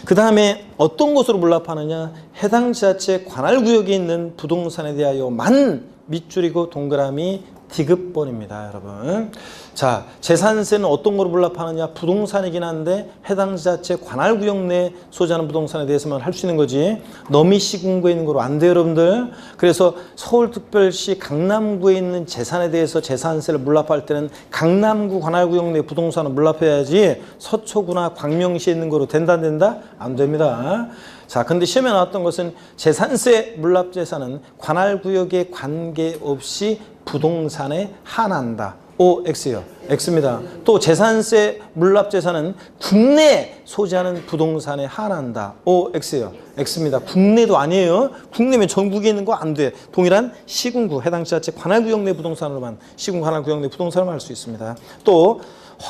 그 다음에 어떤 곳으로 물납하느냐? 해당 지자체 관할구역에 있는 부동산에 대하여만 밑줄이고 동그라미 디귿번입니다, 여러분. 자, 재산세는 어떤 거로 물납하느냐? 부동산이긴 한데 해당 지자체 관할구역 내 소지하는 부동산에 대해서만 할 수 있는 거지. 너미 시군구에 있는 거로 안 돼요, 여러분들. 그래서 서울특별시 강남구에 있는 재산에 대해서 재산세를 물납할 때는 강남구 관할구역 내 부동산을 물납해야지 서초구나 광명시에 있는 거로 된다 안 된다? 안 됩니다. 자, 근데 시험에 나왔던 것은 재산세 물납재산은 관할구역에 관계없이 부동산에 한한다. O, X요. X입니다. 또 재산세 물납재산은 국내에 소지하는 부동산에 한한다. O, X요. X입니다. 국내도 아니에요. 국내면 전국에 있는 거 안 돼. 동일한 시군구, 해당 지자체 관할구역 내 부동산으로만 시군 관할구역 내 부동산을 할 수 있습니다. 또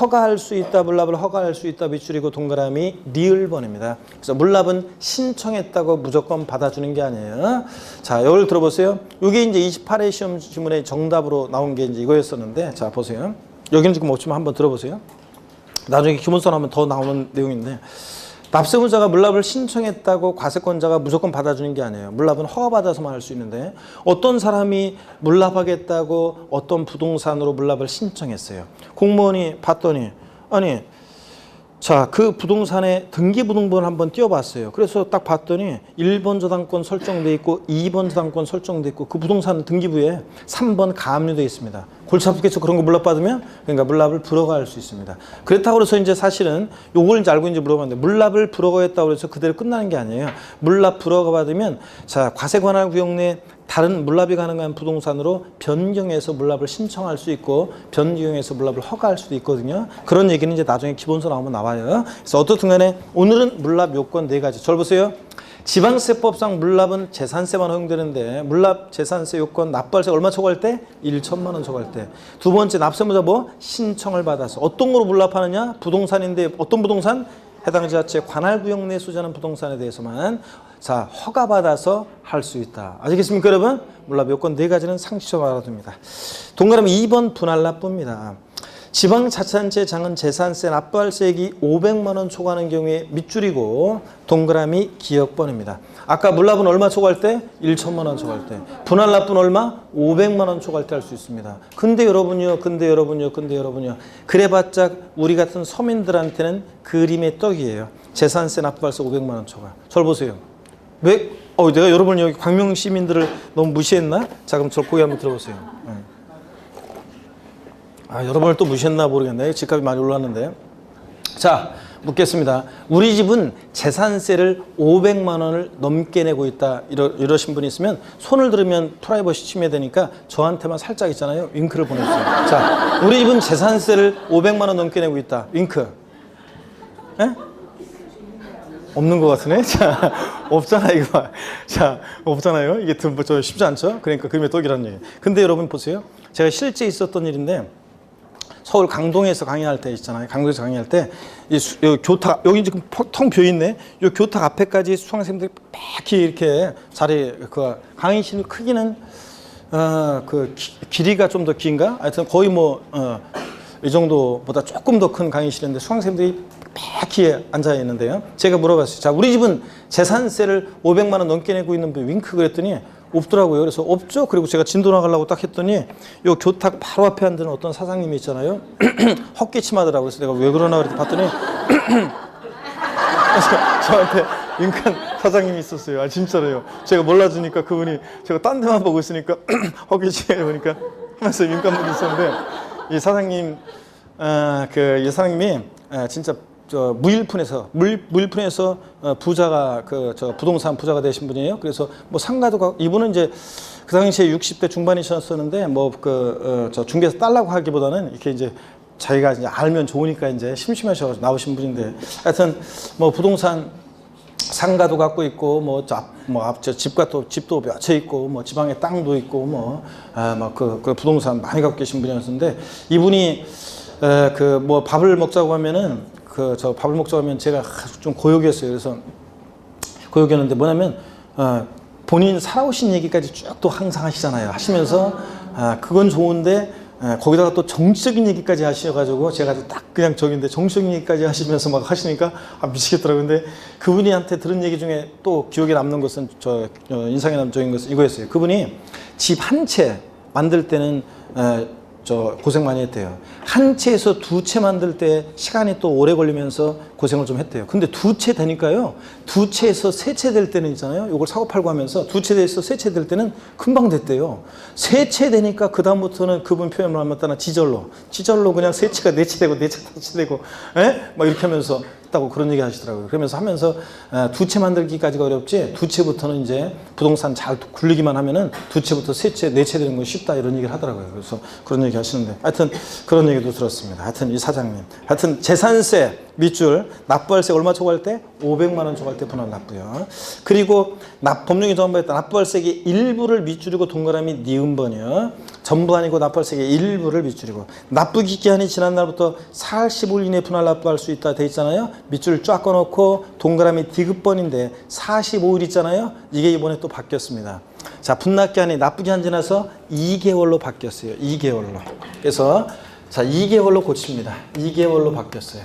허가할 수 있다, 물납을 허가할 수 있다 밑줄이고 동그라미 리을번입니다. 그래서 물납은 신청했다고 무조건 받아주는 게 아니에요. 자, 이걸 들어보세요. 이게 이제 28회 시험 지문의 정답으로 나온 게 이제 이거였었는데, 자, 보세요. 여기는 지금 없지만 한번 들어보세요. 나중에 기본선 하면 더 나오는 내용인데, 납세무자가 물납을 신청했다고 과세권자가 무조건 받아주는 게 아니에요. 물납은 허가받아서만 할 수 있는데 어떤 사람이 물납하겠다고 어떤 부동산으로 물납을 신청했어요. 공무원이 봤더니 아니 자, 그 부동산의 등기부등본을 한번 띄워봤어요. 그래서 딱 봤더니 1번 저당권 설정돼 있고 2번 저당권 설정돼 있고 그 부동산 등기부에 3번 가압류돼 있습니다. 골치 아프겠죠. 그런 거 물납받으면 그러니까 물납을 불허가할 수 있습니다. 그렇다고 해서 이제 사실은 요걸 이제 알고 이제 물어봤는데 물납을 불허가했다고 해서 그대로 끝나는 게 아니에요. 물납 불허가 받으면 자, 과세 관할 구역 내 다른 물납이 가능한 부동산으로 변경해서 물납을 신청할 수 있고 변경해서 물납을 허가할 수도 있거든요. 그런 얘기는 이제 나중에 기본서 나오면 나와요. 그래서 어떻든 간에 오늘은 물납 요건 4가지. 절 보세요. 지방세법상 물납은 재산세만 허용되는데 물납 재산세 요건 납부할세 얼마 초과할 때? 1천만 원 초과할 때. 두 번째 납세무자 뭐? 신청을 받아서 어떤 거로 물납하느냐? 부동산인데 어떤 부동산? 해당 지자체 관할구역 내 소지하는 부동산에 대해서만 자 허가받아서 할 수 있다. 아시겠습니까 여러분? 물납 요건 4가지는 상식적으로 알아둡니다. 동그라미 2번 분할 납부입니다. 지방자치단체장은 재산세 납부할세액이 500만 원 초과하는 경우에 밑줄이고 동그라미 기억번입니다. 아까 물납은 얼마 초과할 때? 1천만 원 초과할 때. 분할 납부는 얼마? 500만 원 초과할 때 할 수 있습니다. 근데 여러분요. 그래봤자 우리 같은 서민들한테는 그림의 떡이에요. 재산세 납부할세 500만 원 초과. 절 보세요. 왜? 내가 여러분 여기 광명 시민들을 너무 무시했나? 자 그럼 절 고개 한번 들어보세요. 여러분을 또 무시했나 모르겠네. 집값이 많이 올랐는데. 자, 묻겠습니다. 우리 집은 재산세를 500만 원을 넘게 내고 있다. 이러신 분이 있으면 손을 들으면 프라이버시 침해되니까 저한테만 살짝 있잖아요. 윙크를 보내주세요. 자, 우리 집은 재산세를 500만 원 넘게 내고 있다. 윙크. 에? 없는 것 같으네? 자, 없잖아, 이거. 자, 없잖아요. 이게 좀 쉽지 않죠? 그러니까 그림의 떡이라는 얘기. 근데 여러분 보세요. 제가 실제 있었던 일인데 서울 강동에서 강의할 때 있잖아요. 강동에서 강의할 때 이 교탁 여기 지금 텅 비어 있네. 이 교탁 앞에까지 수강생들이 빽히 이렇게 자리 그 강의실 크기는 길이가 좀 더 긴가? 하여튼 거의 이 정도보다 조금 더 큰 강의실인데 수강생들이 빽히 앉아 있는데요. 제가 물어봤어요. 자, 우리 집은 재산세를 500만 원 넘게 내고 있는 분 윙크 그랬더니 없더라고요. 그래서 없죠. 그리고 제가 진도 나가려고 딱 했더니 요 교탁 바로 앞에 앉은 어떤 사장님이 있잖아요. 헛기침하더라고요. 그래서 내가 왜 그러나 그랬더니 봤더니 저한테 윙크한 사장님이 있었어요. 진짜로요. 제가 몰라주니까 그분이 제가 딴 데만 보고 있으니까 헛기침해 보니까 하면서 윙크한 분이 있었는데 이 사장님 이 사장님이 진짜 무일푼에서 부자가 부동산 부자가 되신 분이에요. 그래서 상가도 이분은 이제 그 당시에 60대 중반이셨었는데 중개에서 딸라고 하기보다는 이렇게 이제 자기가 이제 알면 좋으니까 이제 심심하셔서 나오신 분인데 하여튼 부동산 상가도 갖고 있고 집과 또 집도 몇채 있고 지방에 땅도 있고 그 부동산 많이 갖고 계신 분이었는데 이분이 밥을 먹자고 하면은 밥을 먹자고 하면 제가 좀 고역이었어요. 그래서 고역이었는데 뭐냐면 본인 살아오신 얘기까지 쭉 또 항상 하시잖아요. 하시면서 그건 좋은데 거기다가 또 정치적인 얘기까지 하셔가지고 제가 딱 그냥 저기인데 정치적인 얘기까지 하시면서 막 하시니까 미치겠더라고요. 근데 그분이한테 들은 얘기 중에 또 기억에 남는 것은 인상에 남는 것은 이거였어요. 그분이 집 한 채 만들 때는 고생 많이 했대요. 한 채에서 2채 만들 때 시간이 또 오래 걸리면서 고생을 좀 했대요. 근데 2채 되니까요. 2채에서 3채 될 때는 있잖아요. 이걸 사고 팔고 하면서 2채에서 3채 될 때는 금방 됐대요. 3채 되니까 그다음부터는 그분 표현을 하면 따라 지절로 그냥 3채가 4채 되고 4채가 5채 되고 막 이렇게 하면서 했다고 그런 얘기 하시더라고요. 그러면서 2채 만들기까지가 어렵지 2채부터는 이제 부동산 잘 굴리기만 하면은 2채부터 3채, 4채 되는 건 쉽다 이런 얘기를 하더라고요. 그래서 그런 얘기 하시는데 하여튼 그런 얘기도 들었습니다. 하여튼 이 사장님 하여튼 재산세 밑줄 납부할세 얼마 초과할 때? 500만 원 초과할 때 분할 납부요. 그리고 법령이 정부했다. 납부할세의 일부를 밑줄이고 동그라미 니은번이요. 전부 아니고 납부할세의 일부를 밑줄이고 납부기 기한이 지난 날부터 45일 이내 분할 납부할 수 있다 돼 있잖아요. 밑줄을 쫙 꺼놓고 동그라미 디귿번인데 45일 있잖아요. 이게 이번에 또 바뀌었습니다. 자, 분납 기한이 납부 기한 지나서 2개월로 바뀌었어요. 2개월로. 그래서 자 2개월로 고칩니다. 2개월로 바뀌었어요.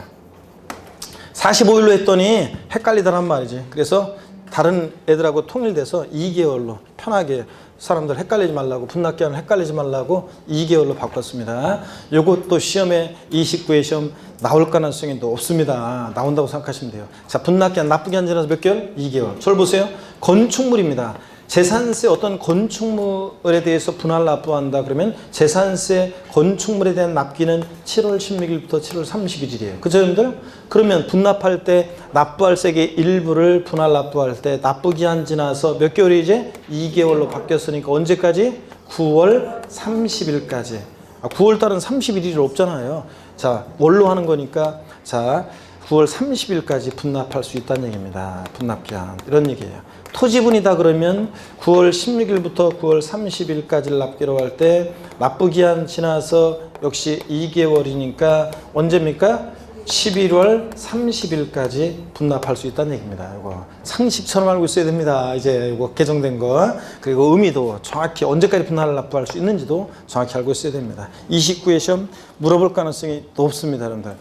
45일로 했더니 헷갈리더란 말이지. 그래서 다른 애들하고 통일돼서 2개월로 편하게 사람들 헷갈리지 말라고, 분납기한을 헷갈리지 말라고 2개월로 바꿨습니다. 요것도 시험에 29회 시험 나올 가능성이 높습니다. 나온다고 생각하시면 돼요. 자, 분납기한 납부기한 지나서 몇 개월? 2개월. 저를 보세요. 건축물입니다. 재산세 어떤 건축물에 대해서 분할 납부한다 그러면 재산세 건축물에 대한 납기는 7월 16일부터 7월 31일이에요. 그죠, 여러분들? 그러면 분납할 때 납부할 세액의 일부를 분할 납부할 때 납부기한 지나서 몇 개월이 이제 2개월로 바뀌었으니까 언제까지? 9월 30일까지. 9월 달은 31일이 없잖아요. 자, 월로 하는 거니까 자, 9월 30일까지 분납할 수 있다는 얘기입니다. 분납기한. 이런 얘기예요. 토지분이다 그러면 9월 16일부터 9월 30일까지를 납기로 할 때 납부기한 지나서 역시 2개월이니까 언제입니까? 11월 30일까지 분납할 수 있다는 얘기입니다. 이거 상식처럼 알고 있어야 됩니다. 이제 이거 개정된 거. 그리고 의미도 정확히 언제까지 분할 납부할 수 있는지도 정확히 알고 있어야 됩니다. 29회 시험 물어볼 가능성이 높습니다, 여러분들.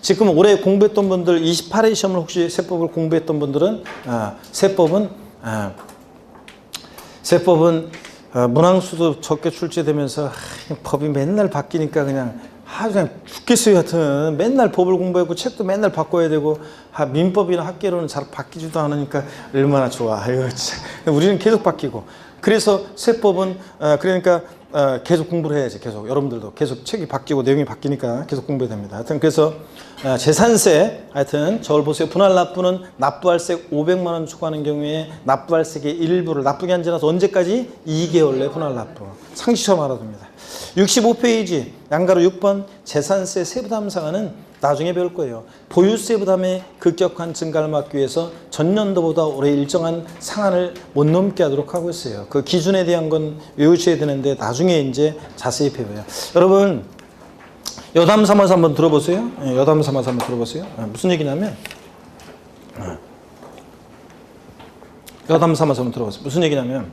지금 올해 공부했던 분들 28회 시험을 혹시 세법을 공부했던 분들은 세법은 문항수도 적게 출제되면서 법이 맨날 바뀌니까 그냥 죽겠어요. 하여튼 맨날 법을 공부했고 책도 맨날 바꿔야 되고 민법이나 학계로는 잘 바뀌지도 않으니까 얼마나 좋아. 아유, 우리는 계속 바뀌고. 그래서 세법은 그러니까 계속 공부를 해야지. 계속 여러분들도 계속 책이 바뀌고 내용이 바뀌니까 계속 공부해야 됩니다. 하여튼 그래서 재산세 하여튼 저를 보세요. 분할 납부는 납부할세 500만 원 추가하는 경우에 납부할세의 일부를 납부기한 지나서 언제까지? 2개월 내 분할 납부. 상식처럼 알아둡니다. 65페이지 양가로 6번 재산세 세부담 상한은 나중에 배울 거예요. 보유세 부담의 급격한 증가를 막기 위해서 전년도보다 올해 일정한 상한을 못 넘게 하도록 하고 있어요. 그 기준에 대한 건 외우셔야 되는데 나중에 이제 자세히 배워요. 여러분 여담 삼아서 한번 들어보세요. 여담 삼아서 한번 들어보세요. 무슨 얘기냐면 여담 삼아서 한번 들어보세요. 무슨 얘기냐면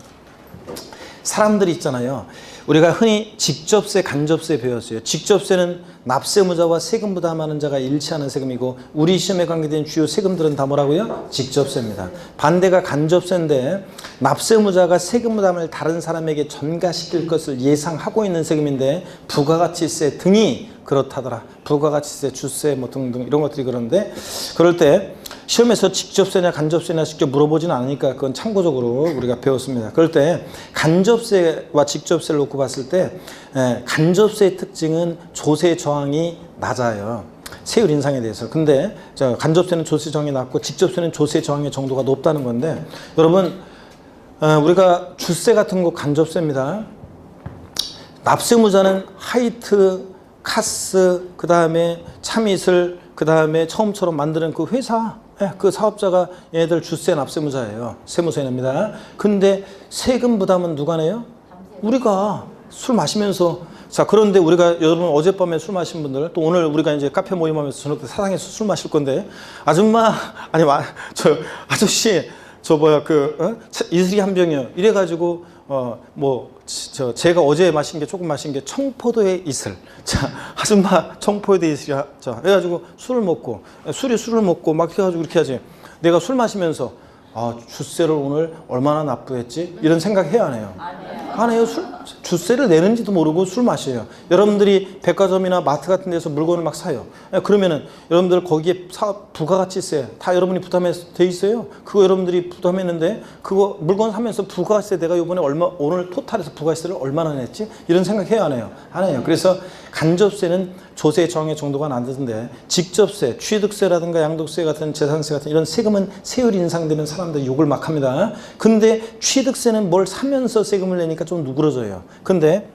사람들이 있잖아요. 우리가 흔히 직접세, 간접세 배웠어요. 직접세는 납세무자와 세금 부담하는 자가 일치하는 세금이고 우리 시험에 관계된 주요 세금들은 다 뭐라고요? 직접세입니다. 반대가 간접세인데 납세무자가 세금 부담을 다른 사람에게 전가시킬 것을 예상하고 있는 세금인데 부가가치세 등이 그렇다더라. 부가가치세, 주세 뭐 등등 이런 것들이 그런데 그럴 때 시험에서 직접세냐 간접세냐 직접 물어보지는 않으니까 그건 참고적으로 우리가 배웠습니다. 그럴 때 간접세와 직접세를 놓고 봤을 때 간접세의 특징은 조세 저항이 낮아요. 세율 인상에 대해서. 근데 간접세는 조세 저항이 낮고 직접세는 조세 저항의 정도가 높다는 건데 여러분 우리가 주세 같은 거 간접세입니다. 납세무자는 하이트, 카스, 그 다음에 참이슬, 그 다음에 처음처럼 만드는 그 회사 그 사업자가 얘네들 주세 납세무자예요. 세무서 냅니다. 근데 세금 부담은 누가 내요? 우리가 술 마시면서 자 그런데 우리가 여러분 어젯밤에 술 마신 분들 또 오늘 우리가 이제 카페 모임하면서 저녁 때 사당에서 술 마실 건데 아줌마 아니 저 아저씨 저 뭐야 이슬이 한 병이요. 이래가지고 제가 어제 마신 게 조금 마신 게 청포도의 이슬. 자, 아줌마 청포도의 이슬이야. 자, 그래가지고 술을 먹고 막 해가지고 이렇게 하지. 내가 술 마시면서 주세를 오늘 얼마나 납부했지? 이런 생각 해야 안 해요? 안 해요. 주세를 내는지도 모르고 술 마셔요. 여러분들이 백화점이나 마트 같은 데서 물건을 막 사요. 그러면은 여러분들 거기에 부가가치세 다 여러분이 부담돼 있어요. 그거 여러분들이 부담했는데 그거 물건 사면서 부가세 내가 이번에 오늘 토탈에서 부가세를 얼마나 냈지? 이런 생각 해야 안 해요? 안 해요. 그래서 간접세는 조세 저항의 정도가 낮은데 직접세, 취득세라든가 양도세 같은 재산세 같은 이런 세금은 세율 인상되면 사람들이 욕을 막 합니다. 근데 취득세는 뭘 사면서 세금을 내니까 좀 누그러져요. 근데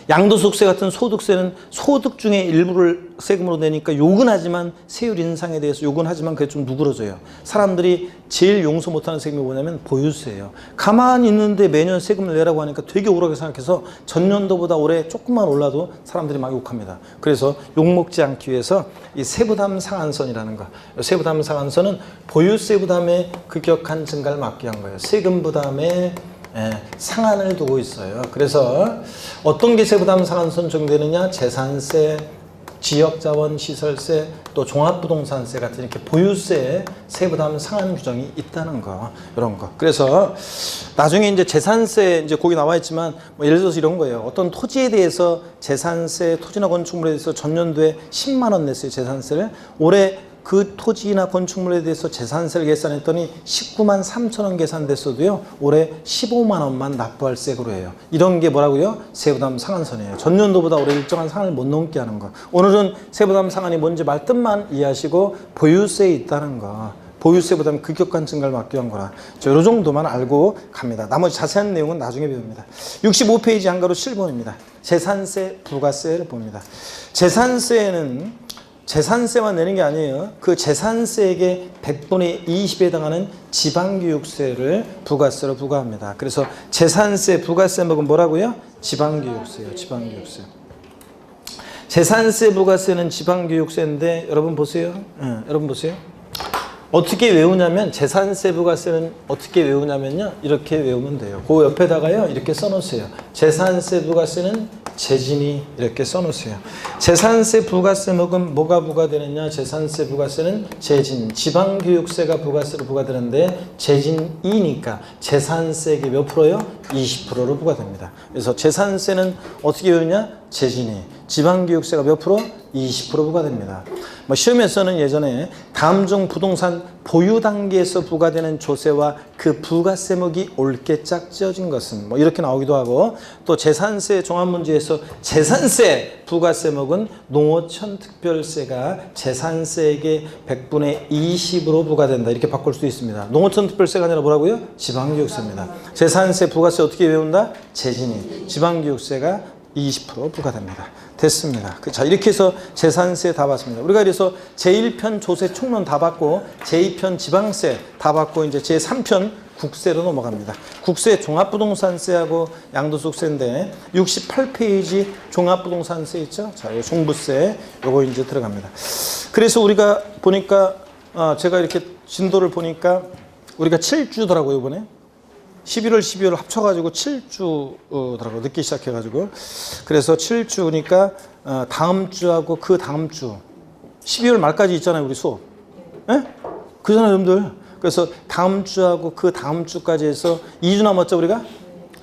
양도소득세 같은 소득세는 소득 중에 일부를 세금으로 내니까 욕은 하지만 세율 인상에 대해서 욕은 하지만 그게 좀 누그러져요. 사람들이 제일 용서 못하는 세금이 뭐냐면 보유세예요. 가만히 있는데 매년 세금을 내라고 하니까 되게 오르게 생각해서 전년도보다 올해 조금만 올라도 사람들이 막 욕합니다. 그래서 욕먹지 않기 위해서 이 세부담 상한선이라는 거. 세부담 상한선은 보유세 부담의 급격한 증가를 막기 위한 거예요. 세금 부담에 상한을 두고 있어요. 그래서 어떤 게 세부담 상한선 적용되느냐? 재산세, 지역자원시설세, 또 종합부동산세 같은 이렇게 보유세 세부담 상한 규정이 있다는 거, 이런 거. 그래서 나중에 이제 재산세 이제 거기 나와 있지만 뭐 예를 들어서 이런 거예요. 어떤 토지에 대해서 재산세, 토지나 건축물에 대해서 전년도에 10만 원 냈어요, 재산세를. 올해 그 토지나 건축물에 대해서 재산세를 계산했더니 19만 3천 원 계산됐어도요, 올해 15만 원만 납부할 세금으로 해요. 이런 게 뭐라고요? 세부담 상한선이에요. 전년도보다 올해 일정한 상한을 못 넘게 하는 거. 오늘은 세부담 상한이 뭔지 말뜻만 이해하시고 보유세에 있다는 거. 보유세 부담 급격한 증가를 막기 위한 거라. 이 정도만 알고 갑니다. 나머지 자세한 내용은 나중에 배웁니다. 65페이지 한가로 7번입니다. 재산세, 부가세를 봅니다. 재산세만 내는 게 아니에요. 그 재산세액의 100분의 20에 해당하는 지방교육세를 부가세로 부과합니다. 그래서 재산세, 부가세 먹으면 뭐라고요? 지방교육세요. 지방교육세. 재산세, 부가세는 지방교육세인데 여러분 보세요. 여러분 보세요. 어떻게 외우냐면 재산세, 부가세는 어떻게 외우냐면요. 이렇게 외우면 돼요. 그 옆에다가요. 이렇게 써놓으세요. 재산세, 부가세는 재진이 이렇게 써놓으세요. 재산세, 부가세 먹으면 뭐가 부과되느냐? 재산세, 부가세는 재진. 지방교육세가 부가세로 부과되는데 재진이니까 재산세액이 몇 프로요? 20%로 부과됩니다. 그래서 재산세는 어떻게 외우냐? 재진이. 지방교육세가 몇 프로? 20% 부과됩니다. 뭐 시험에서는 예전에 다음 중 부동산 보유 단계에서 부과되는 조세와 그 부가세목이 옳게 짝지어진 것은 뭐 이렇게 나오기도 하고, 또 재산세 종합문제에서 재산세 부가세목은 농어촌 특별세가 재산세액의 100분의 20으로 부과된다, 이렇게 바꿀 수도 있습니다. 농어촌 특별세가 아니라 뭐라고요? 지방교육세입니다. 재산세 부가세 어떻게 외운다? 재진이. 지방교육세가 20% 부과됩니다. 됐습니다. 자, 이렇게 해서 재산세 다 봤습니다. 우리가 그래서 제1편 조세 총론 다 봤고, 제2편 지방세 다 봤고, 이제 제3편 국세로 넘어갑니다. 국세 종합부동산세하고 양도소득세인데 68페이지 종합부동산세 있죠? 자, 이 종부세 요거 이제 들어갑니다. 그래서 우리가 보니까 제가 이렇게 진도를 보니까 우리가 7주더라고요, 이번에. 11월, 12월 합쳐가지고 7주더라고, 늦기 시작해가지고. 그래서 7주니까 다음 주하고 그 다음 주 12월 말까지 있잖아요, 우리 수업. 예? 그잖아요, 여러분들. 그래서 다음 주하고 그 다음 주까지 해서 2주 남았죠, 우리가?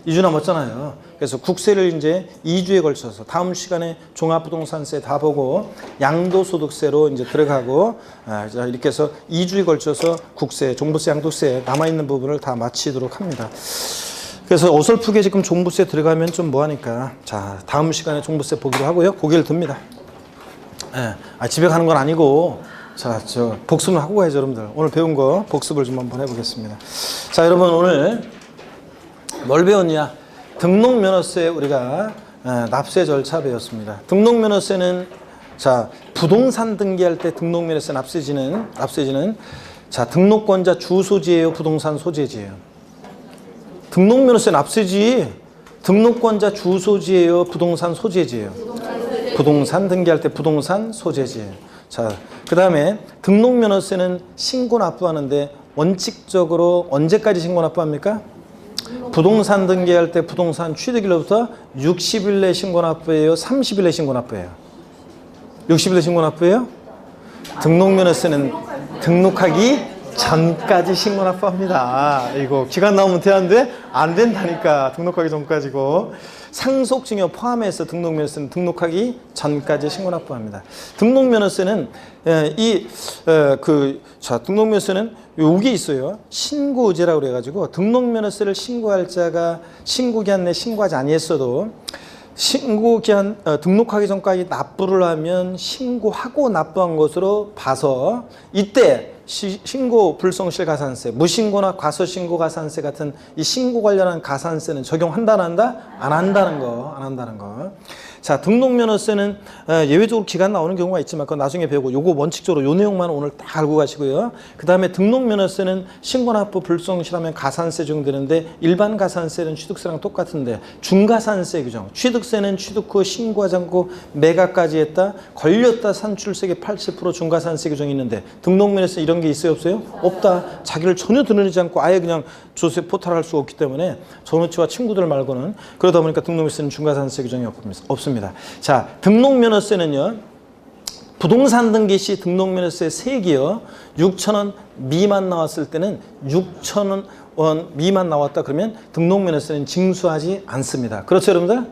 2주 남았잖아요. 그래서 국세를 이제 2주에 걸쳐서 다음 시간에 종합부동산세 다 보고 양도소득세로 이제 들어가고, 이렇게 해서 2주에 걸쳐서 국세, 종부세, 양도세 남아있는 부분을 다 마치도록 합니다. 그래서 어설프게 지금 종부세 들어가면 좀 뭐하니까, 자, 다음 시간에 종부세 보기로 하고요. 고개를 듭니다. 집에 가는 건 아니고, 자, 복습을 하고 가야죠, 여러분들. 오늘 배운 거 복습을 좀 한번 해보겠습니다. 자, 여러분 오늘 뭘 배웠냐? 등록면허세 우리가 납세 절차 배웠습니다. 등록면허세는, 자, 부동산 등기할 때 등록면허세 납세지는 자, 등록권자 주소지예요, 부동산 소재지예요? 등록면허세 납세지. 등록권자 주소지예요, 부동산 소재지예요? 부동산 등기할 때 부동산 소재지예요. 자, 그 다음에 등록면허세는 신고 납부하는데 원칙적으로 언제까지 신고 납부합니까? 부동산 등기할 때 부동산 취득일로부터 60일 내 신고 납부예요? 30일 내 신고 납부예요? 60일 내 신고 납부예요? 등록면허세는 등록하기 전까지 신고 납부합니다. 이거 기간 나오면 되는데 안 된다니까. 등록하기 전까지고. 상속증여 포함해서 등록면허세는 등록하기 전까지 신고 납부합니다. 등록면허세는 등록면허세는 여기 있어요. 신고의제라고 그래가지고 등록면허세를 신고할 자가 신고기한 내 신고하지 아니했어도 신고기한 등록하기 전까지 납부를 하면 신고하고 납부한 것으로 봐서 이때 신고 불성실 가산세, 무신고나 과소신고 가산세 같은 이 신고 관련한 가산세는 적용한다, 안 한다? 안 한다는 거. 자, 등록면허세는 예외적으로 기간 나오는 경우가 있지만 그건 나중에 배우고, 요거 원칙적으로 요 내용만 오늘 다 알고 가시고요. 그 다음에 등록면허세는 신고납부 불성실하면 가산세 적용되는데 일반 가산세는 취득세랑 똑같은데 중가산세 규정. 취득세는 취득 후 신고하지 않고 매각까지 했다, 걸렸다 산출세계 80% 중가산세 규정이 있는데 등록면허세 이런 게 있어요, 없어요? 없다. 자기를 전혀 드러내지 않고 아예 그냥 조세 포탈할 수 없기 때문에 전우치와 친구들 말고는, 그러다 보니까 등록면허세는 중가산세 규정이 없습니다. 자, 등록면허세는요, 부동산 등기 시 등록면허세 세액이요. 6,000원 미만 나왔을 때는 6,000원 미만 나왔다 그러면 등록면허세는 징수하지 않습니다. 그렇죠, 여러분들?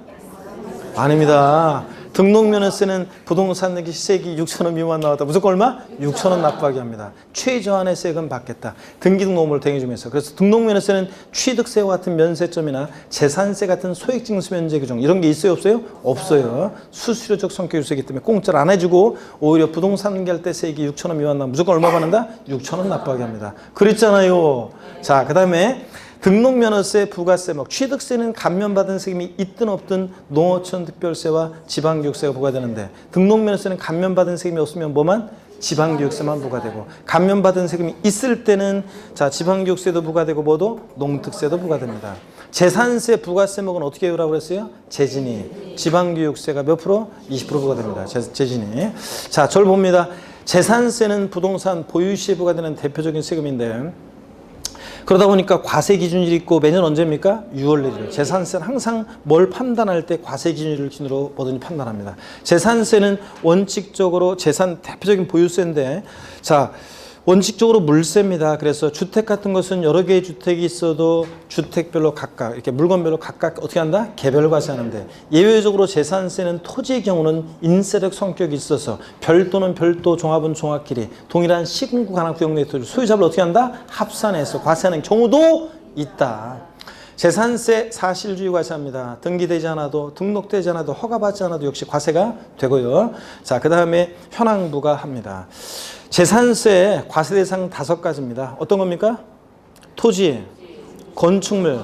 아닙니다. 등록면허세는 부동산 등기 시세액이 6,000원 미만 나왔다. 무조건 얼마? 6,000원 납부하게 합니다. 최저한의 세액은 받겠다. 등기등록물 대행 중에서. 그래서 등록면허세는 취득세와 같은 면세점이나 재산세 같은 소액징수 면제 규정 이런 게 있어요, 없어요? 없어요. 수수료적 성격 유세이기 때문에 공짜로 안 해주고 오히려 부동산 등기할 때 세액이 6,000원 미만 나면 무조건 얼마 받는다? 6,000원 납부하게 합니다. 그랬잖아요. 자, 그 다음에 등록면허세, 부가세목, 취득세는 감면받은 세금이 있든 없든 농어촌 특별세와 지방교육세가 부과되는데 등록면허세는 감면받은 세금이 없으면 뭐만? 지방교육세만 부과되고 감면받은 세금이 있을 때는 자 지방교육세도 부과되고 뭐도? 농특세도 부과됩니다. 재산세, 부가세목은 어떻게 해요라고 그랬어요? 재진이. 지방교육세가 몇 프로? 20% 부과됩니다. 재진이. 자, 저를 봅니다. 재산세는 부동산 보유시에 부과되는 대표적인 세금인데 그러다 보니까 과세 기준일이 있고 매년 언제입니까? 6월 내죠. 재산세는 항상 뭘 판단할 때 과세 기준일을 기준으로 뭐든지 판단합니다. 재산세는 원칙적으로 재산 대표적인 보유세인데 자 원칙적으로 물세입니다. 그래서 주택 같은 것은 여러 개의 주택이 있어도 주택별로 각각 이렇게 물건별로 각각 어떻게 한다? 개별 과세하는데 예외적으로 재산세는 토지의 경우는 인세력 성격이 있어서 별도는 별도, 종합은 종합끼리 동일한 시군구 관할 구역 내 토지 소유자를 어떻게 한다? 합산해서 과세하는 경우도 있다. 재산세 사실주의 과세합니다. 등기되지 않아도 등록되지 않아도 허가받지 않아도 역시 과세가 되고요. 자, 그 다음에 현황부가 합니다. 재산세 과세 대상 5가지입니다. 어떤 겁니까? 토지, 건축물,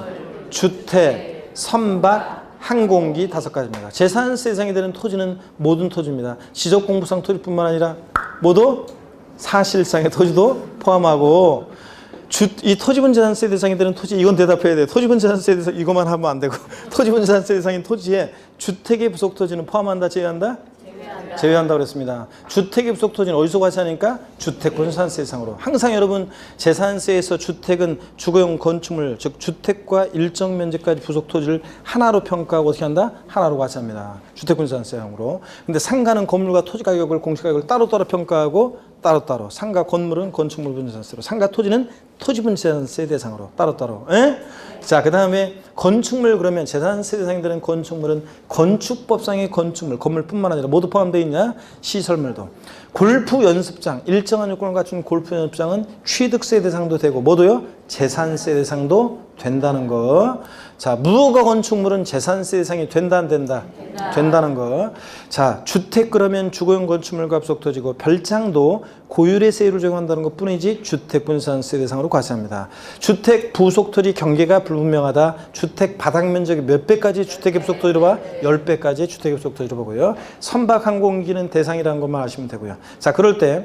주택, 선박, 항공기 5가지입니다. 재산세 대상이 되는 토지는 모든 토지입니다. 지적공부상 토지뿐만 아니라 모두 사실상의 토지도 포함하고 이 토지분 재산세 대상이 되는 토지 이건 대답해야 돼요. 토지분 재산세 대상 이것만 하면 안 되고 토지분 재산세 대상인 토지에 주택의 부속 토지는 포함한다, 제외한다? 제외한다고 그랬습니다. 주택의 부속 토지는 어디서 과세하니까 주택권산세 대상으로. 항상 여러분 재산세에서 주택은 주거용 건축물 즉 주택과 일정 면적까지 부속 토지를 하나로 평가하고 어떻게 한다? 하나로 과세합니다. 주택권산세 대상으로. 근데 상가는 건물과 토지 가격을 공시가격을 따로따로 평가하고 따로따로. 상가 건물은 건축물 분재산세로. 상가 토지는 토지 분재산세 대상으로 따로따로. 자, 그 다음에 건축물 그러면 재산세 대상이 되는 건축물은 건축법상의 건축물, 건물뿐만 아니라 모두 포함되어 있냐? 시설물도. 골프 연습장, 일정한 요건을 갖춘 골프 연습장은 취득세 대상도 되고 뭐도요? 재산세 대상도 된다는 거. 자, 무허가 건축물은 재산세 대상이 된다 안 된다? 된다는 거. 자, 주택 그러면 주거용 건축물과 부속 토지고 별장도 고율의 세율을 적용한다는 것 뿐이지 주택 분산세 대상으로 과세합니다. 주택 부속 토지 경계가 불분명하다. 주택 바닥 면적이 몇 배까지 주택의 부속 토지로 봐? 10배까지 주택의 부속 토지로 보고요. 선박 항공기는 대상이라는 것만 아시면 되고요. 자, 그럴 때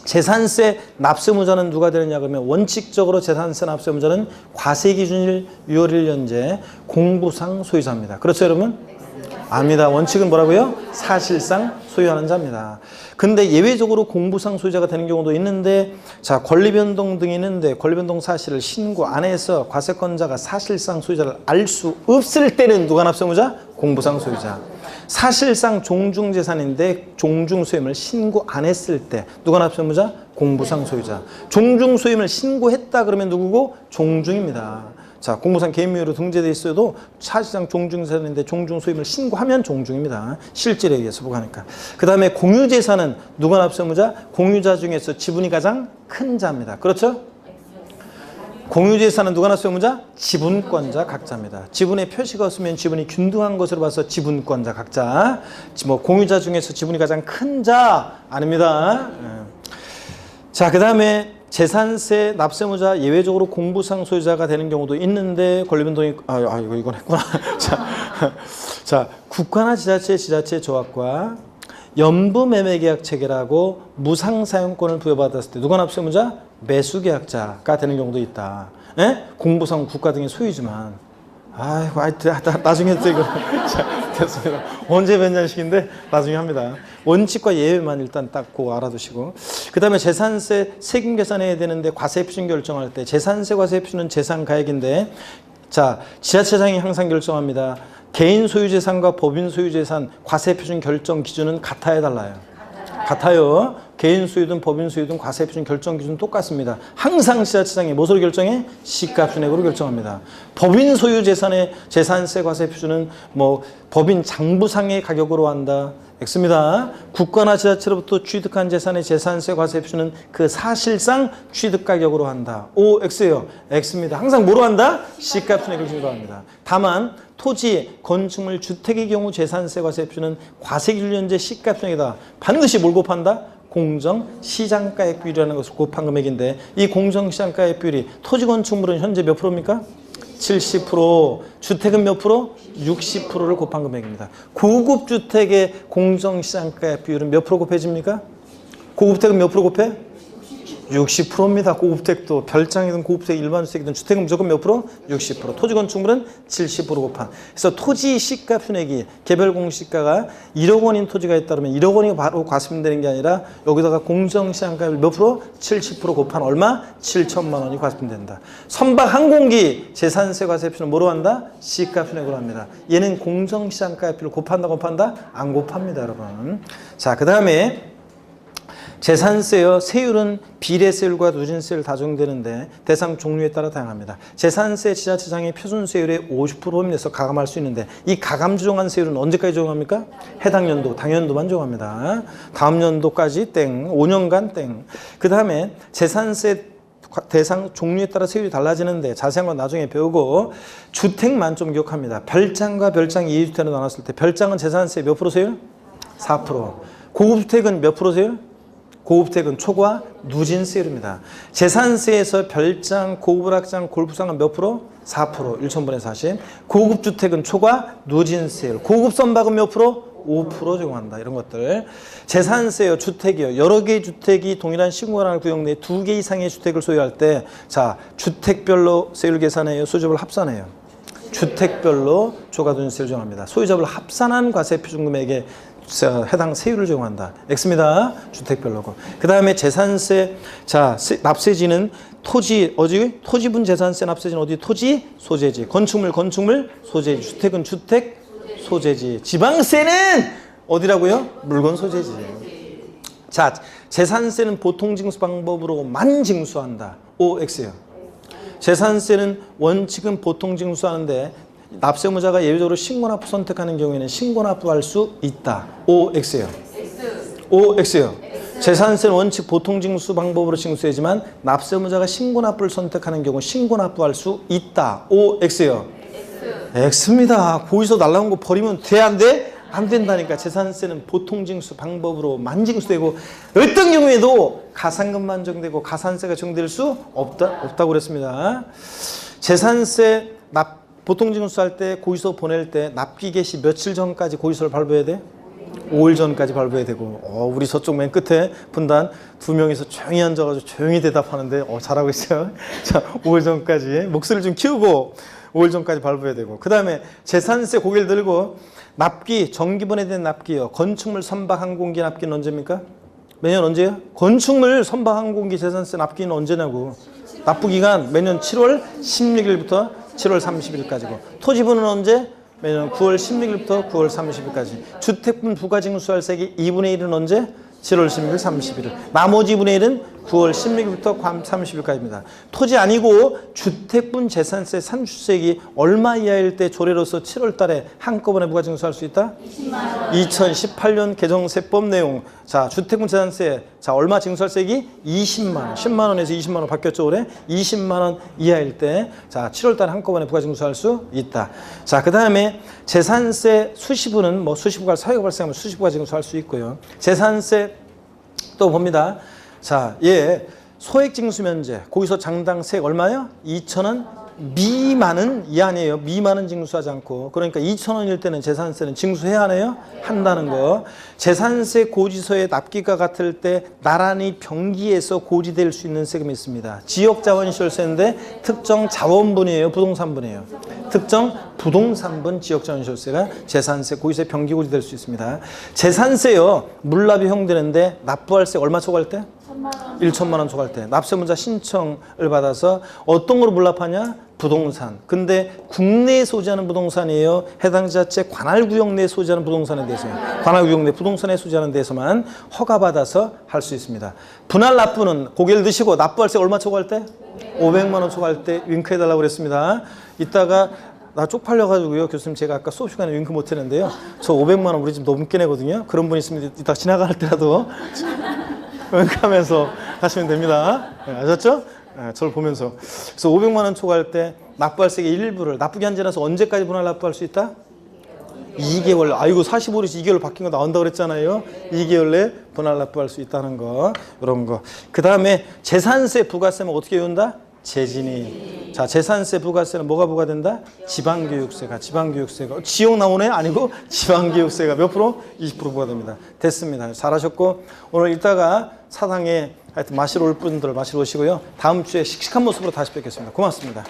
재산세 납세무자는 누가 되느냐 그러면 원칙적으로 재산세 납세무자는 과세기준일 6월 1년제 공부상 소유자입니다. 그렇죠, 여러분? 압니다. 원칙은 뭐라고요? 사실상 소유하는 자입니다. 근데 예외적으로 공부상 소유자가 되는 경우도 있는데 자, 권리변동 등이 있는데 권리변동 사실을 신고 안 해서 과세권자가 사실상 소유자를 알 수 없을 때는 누가 납세무자? 공부상 소유자. 사실상 종중재산인데 종중소임을 신고 안 했을 때 누가 납세무자? 공부상 소유자. 종중소임을 신고했다 그러면 누구고? 종중입니다. 자, 공부상 개인명의로 등재되어 있어도 사실상 종중재산인데 종중소임을 신고하면 종중입니다. 실질에 의해서 부과하니까. 그 다음에 공유재산은 누가 납세무자? 공유자 중에서 지분이 가장 큰 자입니다. 그렇죠? 공유재산은 누가 납세무자? 지분권자 각자입니다. 지분의 표시가 없으면 지분이 균등한 것으로 봐서 지분권자 각자. 뭐 공유자 중에서 지분이 가장 큰 자 아닙니다. 자, 그 다음에 재산세 납세무자 예외적으로 공부상 소유자가 되는 경우도 있는데 권리변동이 이건 했구나. 자, 국가나 지자체 조합과 연부매매계약 체결하고 무상사용권을 부여받았을 때 누가 납세무자? 매수계약자가 되는 경우도 있다. 공부상 국가 등의 소유지만 나중에 또 이거 자, 됐습니다. 언제 벤장식인데 나중에 합니다. 원칙과 예외만 일단 딱 그거 알아두시고 그 다음에 재산세 세금 계산해야 되는데 과세 표준 결정할 때 재산세 과세 표준은 재산가액인데 자, 지자체장이 항상 결정합니다. 개인 소유재산과 법인 소유재산 과세 표준 결정 기준은 같아야 달라요. 같아요. 개인 소유든 법인 소유든 과세 표준 결정 기준 똑같습니다. 항상 지자체장이 무엇으로 결정해? 시가 순액으로 결정합니다. 법인 소유 재산의 재산세 과세 표준은 뭐 법인 장부상의 가격으로 한다. X입니다. 국가나 지자체로부터 취득한 재산의 재산세 과세 표준은 그 사실상 취득 가격으로 한다. O, X예요. X입니다. 항상 뭐로 한다? 시가 순액을 증가합니다. 다만 토지, 건축물, 주택의 경우 재산세 과세 표준은 과세기준제 시가 순액이다. 반드시 뭘 곱한다? 공정시장가액 비율이라는 것을 곱한 금액인데 이 공정시장가액 비율이 토지 건축물은 현재 몇 프로입니까? 70%, 주택은 몇 프로? 60%를 곱한 금액입니다. 고급 주택의 공정시장가액 비율은 몇 프로 곱해집니까? 고급주택은 몇 프로 곱해? 60%입니다. 고급주택도 별장이든 고급주택 일반주택이든 주택은 무조건 몇 프로? 60%. 토지 건축물은 70% 곱한. 그래서 토지 시가 순액이 개별 공시가가 1억 원인 토지가 있다면 1억 원이 바로 과세되는 게 아니라 여기다가 공정시장가액을 몇 프로? 70% 곱한 얼마? 7천만 원이 과세된다. 선박 항공기 재산세 과세 표준은 뭐로 한다? 시가 순액으로 합니다. 얘는 공정시장가액을 곱한다 곱한다? 안 곱합니다, 여러분. 자, 그 다음에 재산세요. 세율은 비례세율과 누진세율 다 적용되는데 대상 종류에 따라 다양합니다. 재산세 지자체장의 표준세율의 50% 내서 가감할 수 있는데 이 가감 조정한 세율은 언제까지 적용합니까? 해당 연도, 당연도만 적용합니다. 다음 연도까지 땡, 5년간 땡. 그 다음에 재산세 대상 종류에 따라 세율이 달라지는데 자세한 건 나중에 배우고 주택만 좀 기억합니다. 별장과 별장 2주택으로 나눴을 때 별장은 재산세 몇 프로 세율? 4%. 고급주택은 몇 프로 세율? 고급주택은 초과 누진세율입니다. 재산세에서 별장, 고급락장, 골프장은 몇 프로? 4%, 1,000분의 40. 고급주택은 초과 누진세율. 고급선박은 몇 프로? 5% 적용한다. 이런 것들. 재산세요, 주택이요. 여러 개의 주택이 동일한 시공간을 구역 내에 2개 이상의 주택을 소유할 때, 자, 주택별로 세율 계산해요. 소유자별 합산해요. 주택별로 초과누진세율 적용합니다. 소유자별 합산한 과세 표준금액에 해당 세율을 적용한다. X입니다. 주택별로고. 그 다음에 재산세, 자, 납세지는 토지, 어디? 토지분 재산세 납세지는 어디? 토지, 소재지. 건축물, 건축물, 소재지. 주택은 주택, 소재지. 지방세는 어디라고요? 물건, 소재지. 자, 재산세는 보통징수 방법으로만 징수한다. O, X예요. 재산세는 원칙은 보통징수하는데 납세무자가 예외적으로 신고납부 선택하는 경우에는 신고납부할 수 있다. O, X예요. O, X예요. 재산세는 원칙 보통징수 방법으로 징수하지만 납세무자가 신고납부를 선택하는 경우 신고납부할 수 있다. O, X예요. X입니다. 거기서 날라온 거 버리면 돼, 안 돼? 안 된다니까. 재산세는 보통징수 방법으로만 징수되고 어떤 경우에도 가산금만 적용되고 가산세가 적용될 수 없다고 그랬습니다. 재산세 보통징수할 때 고의서 보낼 때 납기 개시 며칠 전까지 고의서를 발부해야 돼? 5일 전까지 발부해야 되고 우리 저쪽 맨 끝에 분단 2명이서 조용히 앉아가지고 조용히 대답하는데 잘하고 있어요. 자, 5일 전까지 목소리를 좀 키우고 5일 전까지 발부해야 되고 그 다음에 재산세 고개를 들고 납기, 정기분에 대한 납기요. 건축물 선박 항공기 납기는 언제입니까? 매년 언제요? 건축물 선박 항공기 재산세 납기는 언제냐고. 납부기간 매년 7월 16일부터 7월 30일까지고 토지분은 언제? 매년 9월 16일부터 9월 30일까지. 주택분 부가징수할 세기 2분의 1은 언제? 7월 16일, 31일. 나머지 분의 1은 9월 16일부터 30일까지입니다. 토지 아니고 주택분 재산세 산출세액이 얼마 이하일 때 조례로서 7월 달에 한꺼번에 부가징수할 수 있다? 2018년 개정세법 내용. 자, 주택분 재산세. 자, 얼마 징수할 세액이? 20만 원. 10만 원에서 20만 원 바뀌었죠, 올해? 20만 원 이하일 때. 자, 7월 달에 한꺼번에 부가징수할 수 있다. 자, 그 다음에 재산세 수시부는 뭐 수시부가 사유가 발생하면 수시부가 징수할 수 있고요. 재산세 또 봅니다. 자, 소액징수면제 거기서 장당 세액 얼마요? 2,000원 미만은 이하네요. 미만은 징수하지 않고. 그러니까 2,000원일 때는 재산세는 징수해야 하네요. 한다는 거. 재산세 고지서의 납기가 같을 때 나란히 병기에서 고지될 수 있는 세금이 있습니다. 지역자원시설세인데 특정 자원분이에요. 부동산분이에요. 특정 부동산분 지역자원시설세가 재산세 고지서에 병기 고지될 수 있습니다. 재산세요. 물납이 허용되는데 납부할 세 얼마 초과할 때? 1천만 원 초과할 때 납세문자 신청을 받아서 어떤 걸로 물납하냐? 부동산. 근데 국내에 소지하는 부동산이에요. 해당 지자체 관할구역 내에 소지하는 부동산에 대해서요. 관할구역 내 부동산에 소지하는 데서만 허가받아서 할 수 있습니다. 분할 납부는 고개를 드시고 납부할세 얼마 초과할 때? 500만 원 초과할 때 윙크해달라고 그랬습니다. 이따가 나 쪽팔려가지고요. 교수님 제가 아까 수업 시간에 윙크 못했는데요. 저 500만 원 우리 집 넘게 내거든요. 그런 분 있으면 이따 지나갈 때라도 윙크하면서 가시면 됩니다. 네, 아셨죠? 네, 저를 보면서. 그래서 500만 원 초과할 때 납부할세의 일부를 납부기 한 지나서 언제까지 분할 납부할 수 있다? 2개월. 아이고 45일에서 2개월 바뀐 거 나온다고 그랬잖아요. 2개월 내에 분할 납부할 수 있다는 거. 이런 거. 그 다음에 재산세 부가세는 어떻게 외운다? 재진입. 자, 재산세 부가세는 뭐가 부과된다? 지방교육세가 지역 나오네? 아니고 지방교육세가 몇 프로? 20% 부과됩니다. 됐습니다. 잘하셨고 오늘 이따가 사당에 하여튼 마시러 올 분들 마시러 오시고요. 다음 주에 씩씩한 모습으로 다시 뵙겠습니다. 고맙습니다.